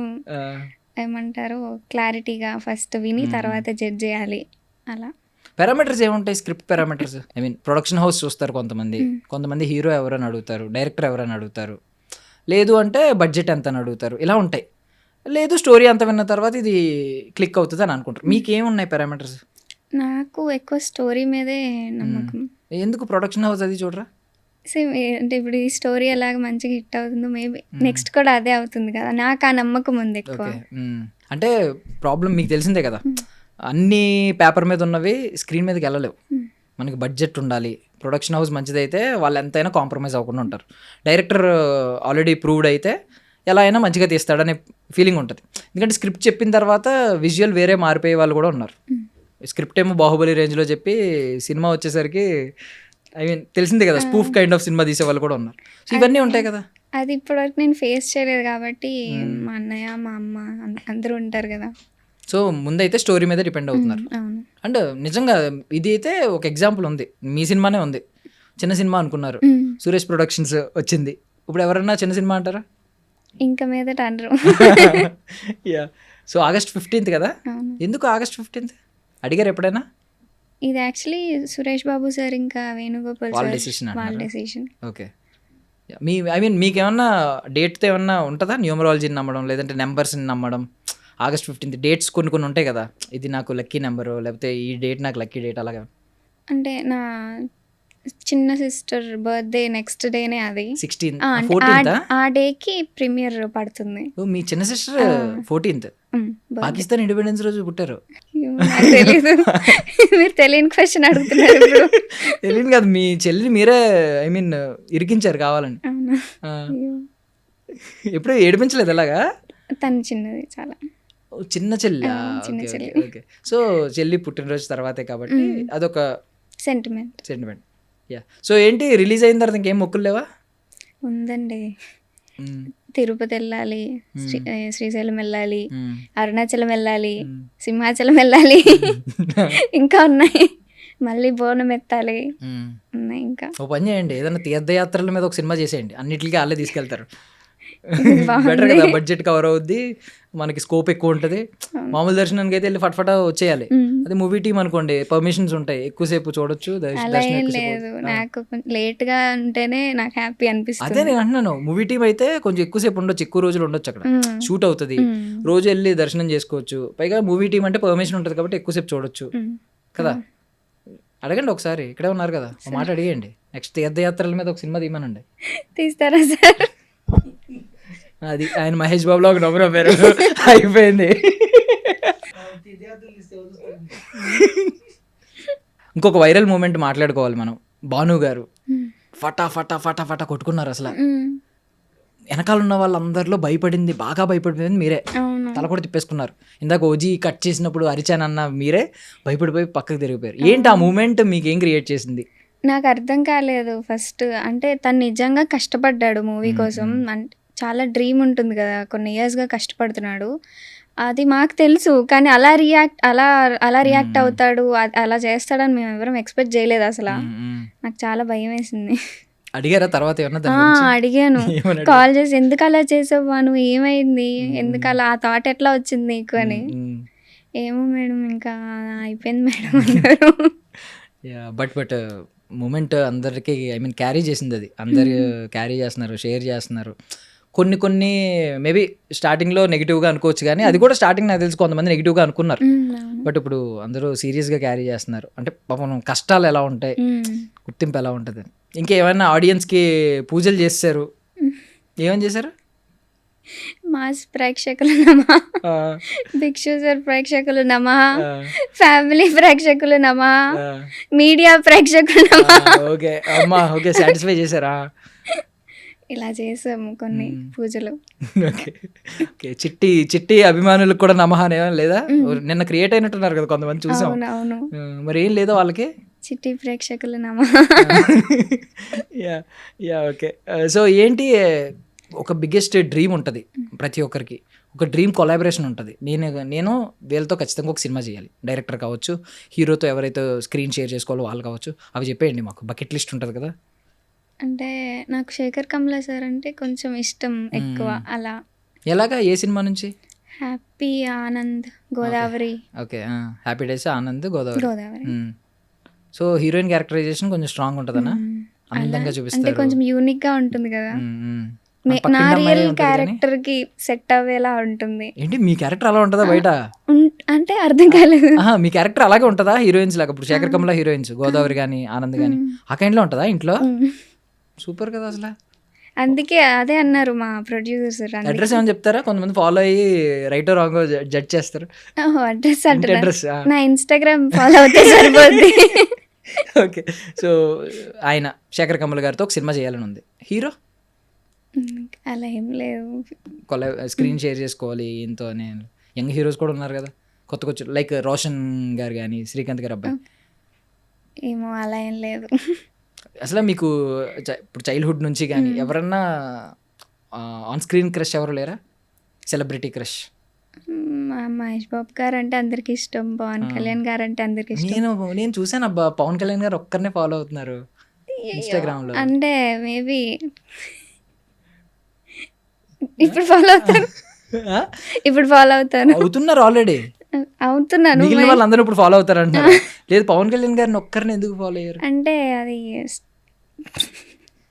ఏమంటారు క్లారిటీగా ఫస్ట్ విని తర్వాత జడ్జ్ చేయాలి అలా. పారామీటర్స్ ఏముంటాయి? Script parameters, I mean production house చూస్తారు కొంతమంది హీరో ఎవరని అడుగుతారు, డైరెక్టర్ ఎవరని అడుగుతారు, లేదు అంటే బడ్జెట్ ఎంత అని అడుగుతారు, ఇలా ఉంటాయి. లేదు స్టోరీ అంత విన్న తర్వాత ఇది క్లిక్ అవుతుంది అని అనుకుంటారు. మీకేమున్నాయి పారామీటర్స్? నాకు ఎక్కువ స్టోరీ మీదే నమ్మకం. ఎందుకు ప్రొడక్షన్ హౌస్ అది చూడరా? సేమ్ అంటే ఇప్పుడు ఈ స్టోరీ ఎలాగ మంచిగా హిట్ అవుతుందో మేబీ నెక్స్ట్ కూడా అదే అవుతుంది కదా, నాకు ఆ నమ్మకం ఉంది ఎక్కువ. అంటే ప్రాబ్లం మీకు తెలిసిందే కదా, అన్ని పేపర్ మీద ఉన్నవి స్క్రీన్ మీదకి వెళ్ళలేవు. మనకి బడ్జెట్ ఉండాలి. ప్రొడక్షన్ హౌస్ మంచిదైతే వాళ్ళు ఎంతైనా కాంప్రమైజ్ అవ్వకుండా ఉంటారు. డైరెక్టర్ ఆల్రెడీ ప్రూవ్డ్ అయితే ఎలా అయినా మంచిగా తీస్తాడనే ఫీలింగ్ ఉంటుంది. ఎందుకంటే స్క్రిప్ట్ చెప్పిన తర్వాత విజువల్ వేరే మారిపోయే వాళ్ళు కూడా ఉన్నారు. స్క్రిప్ట్ ఏమో బాహుబలి రేంజ్లో చెప్పి సినిమా వచ్చేసరికి ఐ మీన్ తెలిసిందే కదా, స్పూఫ్ కైండ్ ఆఫ్ సినిమా తీసే వాళ్ళు కూడా ఉన్నారు. సో ఇవన్నీ ఉంటాయి కదా. అది ఇప్పటివరకు నేను ఫేస్ చేయలేదు కాబట్టి మా అన్నయ్య మా అమ్మ అందరూ ఉంటారు కదా. సో ముందైతే స్టోరీ మీద డిపెండ్ అవుతున్నారు. అవును. అండ్ నిజంగా ఇది అయితే ఒక ఎగ్జాంపుల్ ఉంది, మీ సినిమానే ఉంది. చిన్న సినిమా అనుకున్నారు, సురేష్ ప్రొడక్షన్స్ వచ్చింది. ఇప్పుడు ఎవరన్నా చిన్న సినిమా అంటారా? ఇంకా మీదట అనరు. యా. సో August 15th కదా. ఎందుకు August 15th అడిగారు ఎప్పుడైనా? ఇది యాక్చువల్లీ సురేష్ బాబు సార్ ఇంకా వేణుగోపాల్ వాళ్ళ సార్ డెసిషన్. వాళ్ళ decision. Okay. Me I mean మీకు ఏమన్నా డేట్తో ఏమన్నా ఉంటుందా? న్యూమరాలజీని నమ్మడం లేదంటే నెంబర్స్ని నమ్మడం? August 15th డేట్స్ కొన్ని ఉంటాయి కదా, ఇది నాకు లక్కీ నెంబరు, లేకపోతే ఈ డేట్ నాకు లక్కీ డేట్, అలాగా. అంటే నా చిన్న సిస్టర్ బర్త్డే నెక్స్ట్ డేనే అది 16th 14th. ఆ డేకి ప్రీమియర్ పడుతుంది. మీ చిన్న సిస్టర్ 14th పాకిస్తాన్ ఇండిపెండెన్స్ రోజు పుట్టారు. నాకు తెలీదు. మీరు తెలియని క్వశ్చన్ అడుగుతున్నారు ఇప్పుడు. తెలియదు కదా, మీ చెల్లిని మీరే ఐ మీన్ ఇరికించారు కావాలని. అవునా? ఎప్పుడు ఏడిపించలేదు అలాగా? తను చిన్నది చాలా. చిన్న చెల్లి. చిన్న చెల్లి. ఓకే. సో చెల్లి పుట్టినరోజు తర్వాతే కాబట్టి అదొక సెంటిమెంట్. యా. సో ఏంటి రిలీజ్ అయిన తర్వాత ఇంకేం మొక్కులు లేవా? ఉందండి. తిరుపతి వెళ్ళాలి, శ్రీశైలం వెళ్ళాలి, అరుణాచలం వెళ్ళాలి, సింహాచలం వెళ్ళాలి, ఇంకా ఉన్నాయి. మళ్ళీ బోనం ఎత్తాలి, ఉన్నాయి ఇంకా. ఓ పని చేయండి, ఏదైనా తీర్థయాత్రల మీద ఒక సినిమా చేసేయండి, అన్నిటికీ వాళ్ళే తీసుకెళ్తారు. బెటర్ కదా, బడ్జెట్ కవర్ అవుద్ది, మనకి స్కోప్ ఎక్కువ ఉంటుంది. మామూలు దర్శనానికి అయితే వెళ్ళి ఫట్ఫట వచ్చేయాలి. అదే మూవీ టీమ్ అనుకోండి, పర్మిషన్స్ ఉంటాయి, ఎక్కువసేపు చూడొచ్చు. అలా ఏం లేదు, నాకు లేట్ గా ఉంటేనే నాకు హ్యాపీ అనిపిస్తుంది. అదే నేను అంటున్నాను, మూవీ టీమ్ అయితే కొంచెం ఎక్కువసేపు ఉండొచ్చు, ఎక్కువ రోజులు ఉండొచ్చు, అక్కడ షూట్ అవుతుంది, రోజు వెళ్ళి దర్శనం చేసుకోవచ్చు. పైగా మూవీ టీమ్ అంటే పర్మిషన్ ఉంటుంది కాబట్టి ఎక్కువసేపు చూడొచ్చు కదా. అడగండి ఒకసారి, ఇక్కడే ఉన్నారు కదా, ఒక మాట అడిగండి. నెక్స్ట్ తీర్థయాత్రల మీద ఒక సినిమా తీయమనండి. తీస్తారా సార్? అది ఆయన మహేష్ బాబులో ఒక నవ్వు నవ్వారు, అయిపోయింది. ఇంకొక వైరల్ మూమెంట్ మాట్లాడుకోవాలి మనం. భాను గారు ఫటా ఫటా ఫటా ఫటా కొట్టుకున్నారు. అసలు వెనకాల ఉన్న వాళ్ళందరిలో బాగా భయపడిపోయింది మీరే. తల కూడా తిప్పేసుకున్నారు. ఇందాక ఓజీ కట్ చేసినప్పుడు అరిచానన్న మీరే భయపడిపోయి పక్కకు తిరిగిపోయారు. ఏంటి ఆ మూమెంట్ మీకు ఏం క్రియేట్ చేసింది? నాకు అర్థం కాలేదు ఫస్ట్. అంటే తను నిజంగా కష్టపడ్డాడు మూవీ కోసం, అంటే చాలా డ్రీమ్ ఉంటుంది కదా, కొన్ని ఇయర్స్గా కష్టపడుతున్నాడు, అది మాకు తెలుసు. కానీ అలా రియాక్ట్ అవుతాడు, అలా చేస్తాడని మేము ఎవరం ఎక్స్పెక్ట్ చేయలేదు అసలు. నాకు చాలా భయం వేసింది. అడిగారా తర్వాత ఏమన్నా? అడిగాను, కాల్ చేసి ఎందుకు అలా చేసావు, నువ్వు ఏమైంది, ఎందుకు అలా, ఆ థాట్ ఎట్లా వచ్చింది నీకు అని. ఏమో మేడం ఇంకా అయిపోయింది మేడం అన్నారు. బట్ మూమెంట్ అందరికి ఐ మీన్ క్యారీ చేసింది, అది అందరు క్యారీ చేస్తున్నారు, షేర్ చేస్తున్నారు. కొన్ని మేబీ స్టార్టింగ్లో నెగిటివ్గా అనుకోవచ్చు, కానీ అది కూడా స్టార్టింగ్ నాకు తెలుసు కొంతమంది నెగిటివ్గా అనుకున్నారు. బట్ ఇప్పుడు అందరూ సీరియస్గా క్యారీ చేస్తున్నారు. అంటే పాపం కష్టాలు ఎలా ఉంటాయి, గుర్తింపు ఎలా ఉంటుంది. ఇంకేమైనా ఆడియన్స్కి పూజలు చేశారు? ఏమని చేశారు? మాస్ ప్రేక్షకులు నమః, భిక్షుసర్ ప్రేక్షకులు నమః, ఫ్యామిలీ ప్రేక్షకులు నమః, మీడియా ప్రేక్షకులు నమః. ఓకే అమ్మా, ఓకే సాటిస్ఫై చేశారా? ఇలా చేసాము కొన్ని పూజలు. ఓకే. ఓకే. చిట్టి అభిమానులకు కూడా నమః అనేం లేదా? నిన్న క్రియేట్ అయినట్టున్నారు కదా కొంతమంది చూసాం. అవునవును. మరి ఏం లేదా వాళ్ళకి? చిట్టి ప్రేక్షకులు నమః. యాహ్! ఓకే. సో ఏంటి ఒక బిగ్గెస్ట్ డ్రీమ్ ఉంటది ప్రతి ఒక్కరికి. ఒక డ్రీమ్ కొలాబరేషన్ ఉంటది. నేను వీళ్ళతో ఖచ్చితంగా ఒక సినిమా చేయాలి. డైరెక్టర్ కావచ్చు, హీరోతో ఎవరైతే స్క్రీన్ షేర్ చేసుకోవాలో వాళ్ళు కావచ్చు. అవి చెప్పేయండి మాకు. బకెట్ లిస్ట్ ఉంటది కదా! అంటే నాకు శేఖర్ కమ్ల సార్ అంటే కొంచెం ఇష్టం ఎక్కువ. అలా ఎలాగా? ఏ సినిమా నుంచి? Happy, Anand, Godavari. Okay. Happy Days, Anand, Godavari. Godavari. So heroine characterization కొంచెం స్ట్రాంగ్ ఉంటదనా? అందంగా అంటే చూపిస్తారు. కొంచెం యూనిక్ గా ఉంటుంది కదా. నా పక్కింటి అమ్మాయి రియల్ ఉంటది కానీ క్యారెక్టర్ కి సెట్ అవ్వేలా ఉంటుంది. ఏంటి మీ క్యారెక్టర్ అలా ఉంటుందా బయట? అంటే అర్థం కాలేదు. మీ క్యారెక్టర్ అలాగే ఉంటుందా హీరోయిన్స్ లాగా? ఇప్పుడు శేఖర్ కమల హీరోయిన్స్ గోదావరి కానీ ఆనంద్ కానీ ఆ కైండ్లో ఉంటుందా ఇంట్లో? సూపర్ కదా అసలు. అందుకే అదే అన్నారు మా ప్రొడ్యూసర్. అడ్రస్ ఏమని చెప్తారా? కొంతమంది ఫాలో అయ్యి రైట్ రాంగ్ జడ్జ్ చేస్తారు. అడ్రస్ ఇంటి అంటారా? అడ్రస్. నా ఇన్స్టాగ్రామ్ ఫాలో అవుతే సరిపోద్ది. ఓకే. సో ఆయన శేఖర్ కమల్ గారితో ఒక సినిమా చేయాలని ఉంది. హీరో అలా ఏం లేదు. స్క్రీన్ షేర్ చేసుకోవాలి ఇంతో అని. యంగ్ హీరోస్ కూడా ఉన్నారు కదా కొత్త లైక్ రోషన్ గారు కానీ శ్రీకాంత్ గారు అబ్బాయి. ఏమో అలా ఏం లేదు. అసలు మీకు ఇప్పుడు చైల్డ్హుడ్ నుంచి కానీ ఎవరన్నా ఆన్ స్క్రీన్ క్రష్ ఎవరు లేరా? Celebrity crush? మా మహేష్ బాబు గారు అంటే అందరికి ఇష్టం. పవన్ కళ్యాణ్ గారు అంటే అందరికి ఇష్టం. నేను చూసాను అబ్బా, పవన్ కళ్యాణ్ గారు ఒక్కరినే ఫాలో అవుతున్నారు ఇన్స్టాగ్రామ్ లో. అంటే మేబీ ఇప్పుడు ఫాలో అవుతాను. ఇప్పుడు ఫాలో అవుతున్నారు ఆల్రెడీ. అవుతున్నాను. మిగిలిన వాళ్ళందరూ ఇప్పుడు ఫాలో అవుతారు అంటారు. లేదు పవన్ కళ్యాణ్ గారిని ఒక్కరిని ఎందుకు ఫాలో అయ్యారు? అంటే అది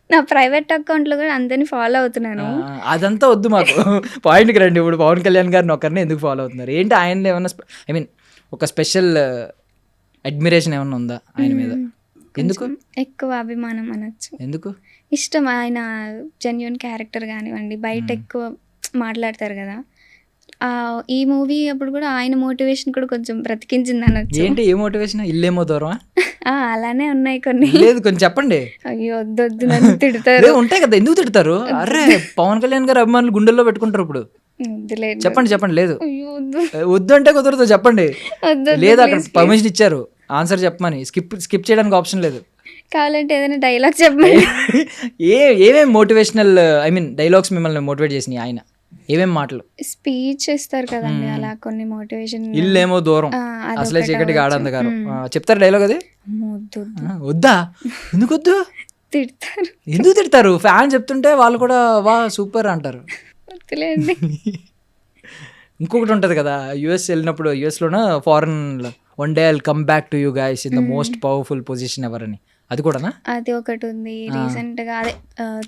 నా ప్రైవేట్ అకౌంట్లో కూడా అందరిని ఫాలో అవుతున్నాను. అదంతా వద్దు మాకు. పాయింట్కి రండి. ఇప్పుడు పవన్ కళ్యాణ్ గారిని ఒక్కరిని ఎందుకు ఫాలో అవుతున్నారు? ఏంటి ఆయన ఏమన్నా ఐ మీన్ ఒక స్పెషల్ అడ్మిరేషన్ ఏమన్నా ఉందా ఆయన మీద? ఎందుకు? ఎక్కువ అభిమానం అనొచ్చు. ఎందుకు ఇష్టం? ఆయన జెన్యున్ క్యారెక్టర్ కానివ్వండి, బయట ఎక్కువ మాట్లాడతారు కదా. ఈ మూవీ అప్పుడు కూడా ఆయన మోటివేషన్ కూడా కొంచెం బ్రతికించింది అనొచ్చు. ఏంటి ఏ మోటివేషన్? ఇల్లేమో దూరమా? అలానే ఉన్నాయి కొన్ని. లేదు కొంచెం చెప్పండి. అయ్యో వద్దు నన్ను తిడతారు. ఉంటాయి కదా, ఎందుకు తిడతారు? అరే పవన్ కళ్యాణ్ గారు అభిమానులు గుండెల్లో పెట్టుకుంటారు ఇప్పుడు. వద్దులేదు. చెప్పండి. లేదు అయ్యో వద్దు అంటే కుదరదు. చెప్పండి. వద్దు. లేదు అక్కడ పర్మిషన్ ఇచ్చారు ఆన్సర్ చెప్పమని. స్కిప్ చేయడానికి ఆప్షన్ లేదు. కావాలంటే ఏదైనా డైలాగ్ చెప్పండి. ఏమేమి మోటివేషనల్ ఐ మీన్ డైలాగ్స్ మిమ్మల్ని మోటివేట్ చేసినాయి ఆయన? ఏమేం మాటలు? స్పీచ్ ఇస్తారు కదండి, అలా కొన్ని మోటివేషన్. ఇల్లేమో దూరం అసలే చీకటికి ఆడందగారు చెప్తారు డైలాగ్. అది వద్దా? ఎందుకు వద్దు? తిడతారు. ఎందుకు తిడతారు? ఫ్యాన్ చెప్తుంటే వాళ్ళు కూడా వా సూపర్ అంటారు. వద్దులేండి. ఇంకొకటి ఉంటుంది కదా, యుఎస్ వెళ్ళినప్పుడు, యుఎస్లోన ఫారెన్లో, one day I'll come back to you guys in the most powerful position ever అని. అది కూడానా? అది ఒకటి ఉంది రీసెంట్ గా. అదే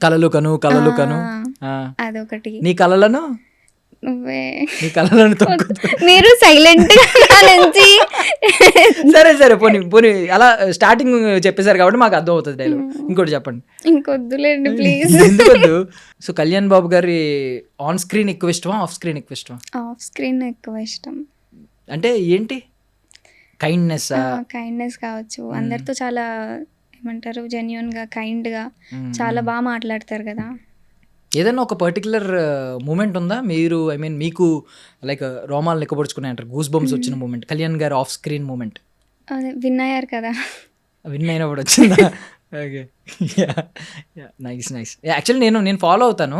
కలలు కను అదొకటి. నీ కలలను నువ్వే నీ కలలను మీరు సైలెంట్ గా నుంచి సరే పోనీ అలా స్టార్టింగ్ చెప్పేశారు కాబట్టి మాకు అర్థం అవుతుంది డైలాగ్. ఇంకోటి చెప్పండి. ఇంకొద్దులేండి ప్లీజ్. ఎందుకొద్దు? సో కళ్యాణ్ బాబు గారి ఆన్ స్క్రీన్ ఎక్కువ ఇష్టమా, ఆఫ్ స్క్రీన్ ఎక్కువ ఇష్టమా? ఆఫ్ స్క్రీన్ ఎక్కువ ఇష్టం. అంటే ఏంటి? కైండ్నెస్ కావచ్చు. అందరితో చాలా ఏమంటారు జెన్యున్ గా, కైండ్ గా చాలా బాగా మాట్లాడతారు కదా. ఏదైనా ఒక పర్టికులర్ మూమెంట్ ఉందా మీరు ఐ మీన్ మీకు లైక్ రోమాలు లెక్కపరుచుకునే అంటారు, గూస్ బంప్స్ వచ్చిన మూమెంట్, కళ్యాణ్ గారు ఆఫ్ స్క్రీన్ మూమెంట్? అదే విన్ అయ్యారు కదా. విన్ అయినప్పుడు వచ్చిందా? ఓకే. నైస్. యాక్చువల్లీ నేను ఫాలో అవుతాను.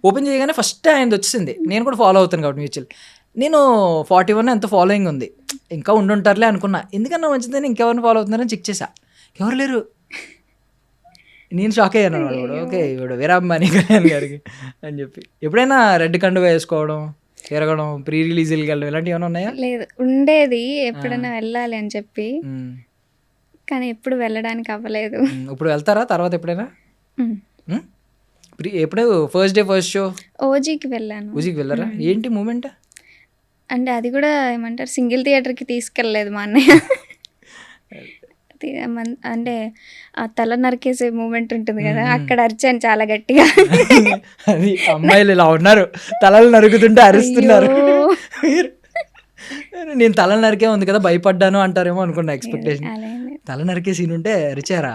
ఓపెన్ చేయగానే ఫస్ట్ ఆయనది వచ్చింది. నేను కూడా ఫాలో అవుతాను కాబట్టి మ్యూచువల్. నేను 41 ఎంత ఫాలోయింగ్ ఉంది, ఇంకా ఉండుంటారులే అనుకున్నా. ఎందుకన్నా మంచిదని ఇంకెవరిని ఫాలో అవుతున్నారని చెక్ చేశా, ఎవరు లేరు. నేను షాక్ అయ్యాను. వాడు ఓకే ఇప్పుడు వీరాభిమాని కళ్యాణ్ గారికి అని చెప్పి. ఎప్పుడైనా రెడ్ కండువా వేసుకోవడం, తిరగడం, ప్రీ రిలీజ్కి వెళ్ళడం ఇలాంటివి ఏమైనా ఉన్నాయా? లేదు, ఉండేది ఎప్పుడైనా వెళ్ళాలి అని చెప్పి, కానీ ఎప్పుడు వెళ్ళడానికి అవ్వలేదు. ఇప్పుడు వెళ్తారా తర్వాత ఎప్పుడైనా? ఎప్పుడు ఫస్ట్ డే ఫస్ట్ షో ఓజీకి వెళ్ళాను. ఓజీకి వెళ్ళారా? ఏంటి మూమెంట్? అంటే అది కూడా ఏమంటారు సింగిల్ థియేటర్కి తీసుకెళ్ళలేదు మా అన్నయ్య. అంటే ఆ తల నరికేసే మూమెంట్ ఉంటుంది కదా, అక్కడ అరిచాను చాలా గట్టిగా. అది అమ్మాయిలు ఇలా ఉన్నారు, తలలు నరుకుతుంటే అరుస్తున్నారు. నేను తల నరికే ఉంది కదా భయపడ్డాను అంటారేమో అనుకున్నా. ఎక్స్పెక్టేషన్ తల నరికే సీన్ ఉంటే అరిచారా?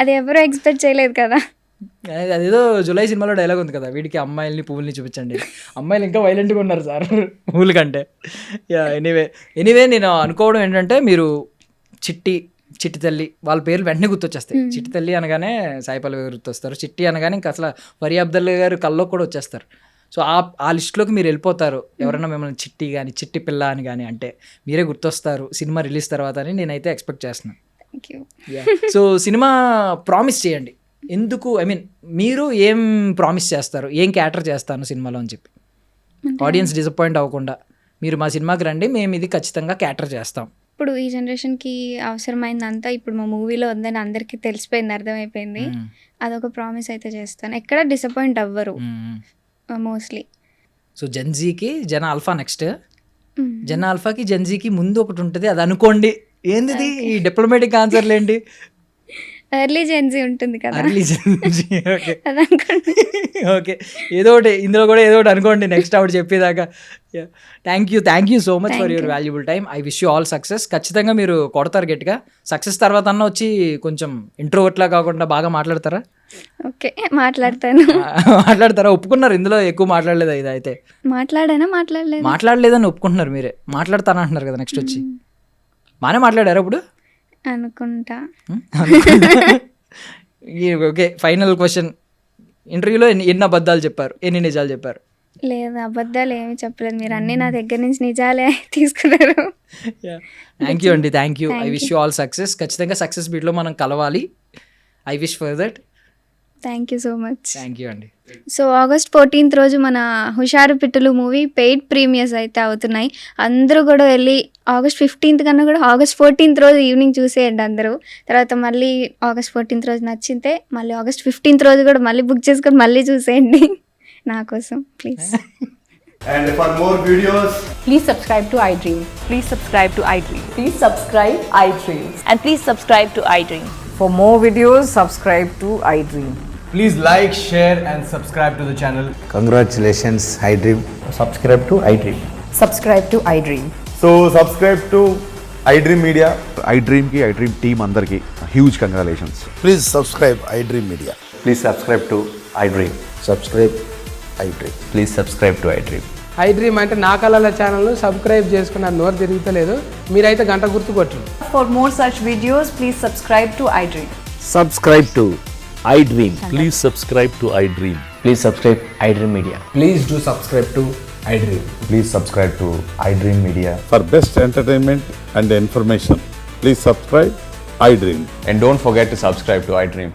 అది ఎవరో ఎక్స్పెక్ట్ చేయలేదు కదా. అదేదో జులై సినిమాలో డైలాగ్ ఉంది కదా, వీడికి అమ్మాయిల్ని పువ్వుల్ని చూపించండి, అమ్మాయిలు ఇంకా వైలెంట్గా ఉన్నారు సార్ పువ్వుల కంటే. యా ఎనీవే నేను అనుకోవడం ఏంటంటే, మీరు చిట్టి తల్లి వాళ్ళ పేర్లు వెంటనే గుర్తొచ్చేస్తాయి. చిట్టి తల్లి అనగానే సాయి పల్లవి గారు గుర్తొస్తారు, చిట్టి అనగానే ఇంకా అసలు ఫరియా అబ్దుల్లా గారు కల్లో కూడా వచ్చేస్తారు. సో ఆ లిస్టులోకి మీరు వెళ్ళిపోతారు. ఎవరైనా మిమ్మల్ని చిట్టి కానీ చిట్టి పిల్ల అని కానీ అంటే మీరే గుర్తొస్తారు సినిమా రిలీజ్ తర్వాత అని నేనైతే ఎక్స్పెక్ట్ చేస్తున్నాను. Thank you. So cinema promise చేయండి. ఎందుకు, ఐ మీన్ మీరు ఏం ప్రామిస్ చేస్తారు, ఏం క్యాటర్ చేస్తాను సినిమాలో అని చెప్పి ఆడియన్స్ డిసప్పాయింట్ అవ్వకుండా, మీరు మా సినిమాకి రండి, మేము ఇది ఖచ్చితంగా క్యాటర్ చేస్తాం. ఇప్పుడు ఈ జనరేషన్కి అవసరమైందంతా ఇప్పుడు మా మూవీలో ఉందని అందరికీ తెలిసిపోయింది, అర్థమైపోయింది. అదొక ప్రామిస్ అయితే చేస్తాను, ఎక్కడ డిసప్పాయింట్ అవ్వరు మోస్ట్లీ. సో జెన్జీకి జన ఆల్ఫా నెక్స్ట్, జన ఆల్ఫాకి జెన్జీకి ముందు ఒకటి ఉంటుంది, అది అనుకోండి. ఏంది ఈ డిప్లొమాటిక్ ఆన్సర్లు ఏంటి? ఎర్లీ జెన్జీ ఉంటుంది కదా, అర్లీ జెన్జీ. ఓకే అది అనుకోండి. ఓకే, ఏదో ఒకటి ఇందులో కూడా ఏదో ఒకటి అనుకోండి నెక్స్ట్ ఆవిడ చెప్పేదాకా. Thank you so much for your valuable time. I wish you all success. ఖచ్చితంగా మీరు కొడతారు గట్టిగా. సక్సెస్ తర్వాత అన్న వచ్చి కొంచెం ఇంట్రోవర్ట్లా కాకుండా బాగా మాట్లాడతారా? ఓకే, మాట్లాడతాను. మాట్లాడతారా? ఒప్పుకున్నారు, ఇందులో ఎక్కువ మాట్లాడలేదు ఇది అయితే. మాట్లాడలేదని ఒప్పుకుంటున్నారు మీరే. మాట్లాడతాను అంటున్నారు కదా నెక్స్ట్ వచ్చి. బాగానే మాట్లాడారు ఇప్పుడు అనుకుంటా. Okay, final question. ఇంటర్వ్యూలో ఎన్ని అబద్ధాలు చెప్పారు, ఎన్ని నిజాలు చెప్పారు? లేదు, అబద్ధాలు ఏమి చెప్పలేదు, మీరు అన్నీ నా దగ్గర నుంచి నిజాలే తీసుకున్నారు. థ్యాంక్ యూ అండి, thank you. I wish you all success. ఖచ్చితంగా సక్సెస్ బీట్లో మనం కలవాలి. I wish for that. Thank you so much. Thank you అండి. సో August 14th రోజు మన హుషారు పిట్టలు మూవీ పెయిడ్ ప్రీమియర్స్ అయితే అవుతున్నాయి. అందరూ కూడా వెళ్ళి August 15th కన్నా కూడా August 14th రోజు ఈవినింగ్ చూసేయండి అందరూ. తర్వాత మళ్ళీ August 14th రోజు నచ్చితే మళ్ళీ August 15th రోజు కూడా మళ్ళీ బుక్ చేసుకొని మళ్ళీ చూసేయండి నా కోసం please. And for more videos, Please subscribe to iDream. Please subscribe to iDream. Please subscribe iDream. And please subscribe to iDream. For more videos, subscribe to iDream. please like, share and subscribe to the channel. Congratulations, iDream. Subscribe to iDream. Subscribe to iDream. So subscribe to iDream Media. iDream team andarki huge congratulations. Please subscribe iDream Media. Please subscribe to iDream. Subscribe iDream. Please subscribe to iDream. iDream అంటే నా కళల ఛానల్ను సబ్స్క్రైబ్ చేసుకున్న నోరు తిరుగుతలేదు, మీరైతే గంట గుర్తు కొట్టండి. For more such videos, please subscribe to iDream. Subscribe to iDream. Please subscribe to iDream. Please subscribe iDream Media. Please do subscribe to iDream. Please subscribe to iDream Media. For best entertainment and information, please subscribe iDream. And don't forget to subscribe to iDream.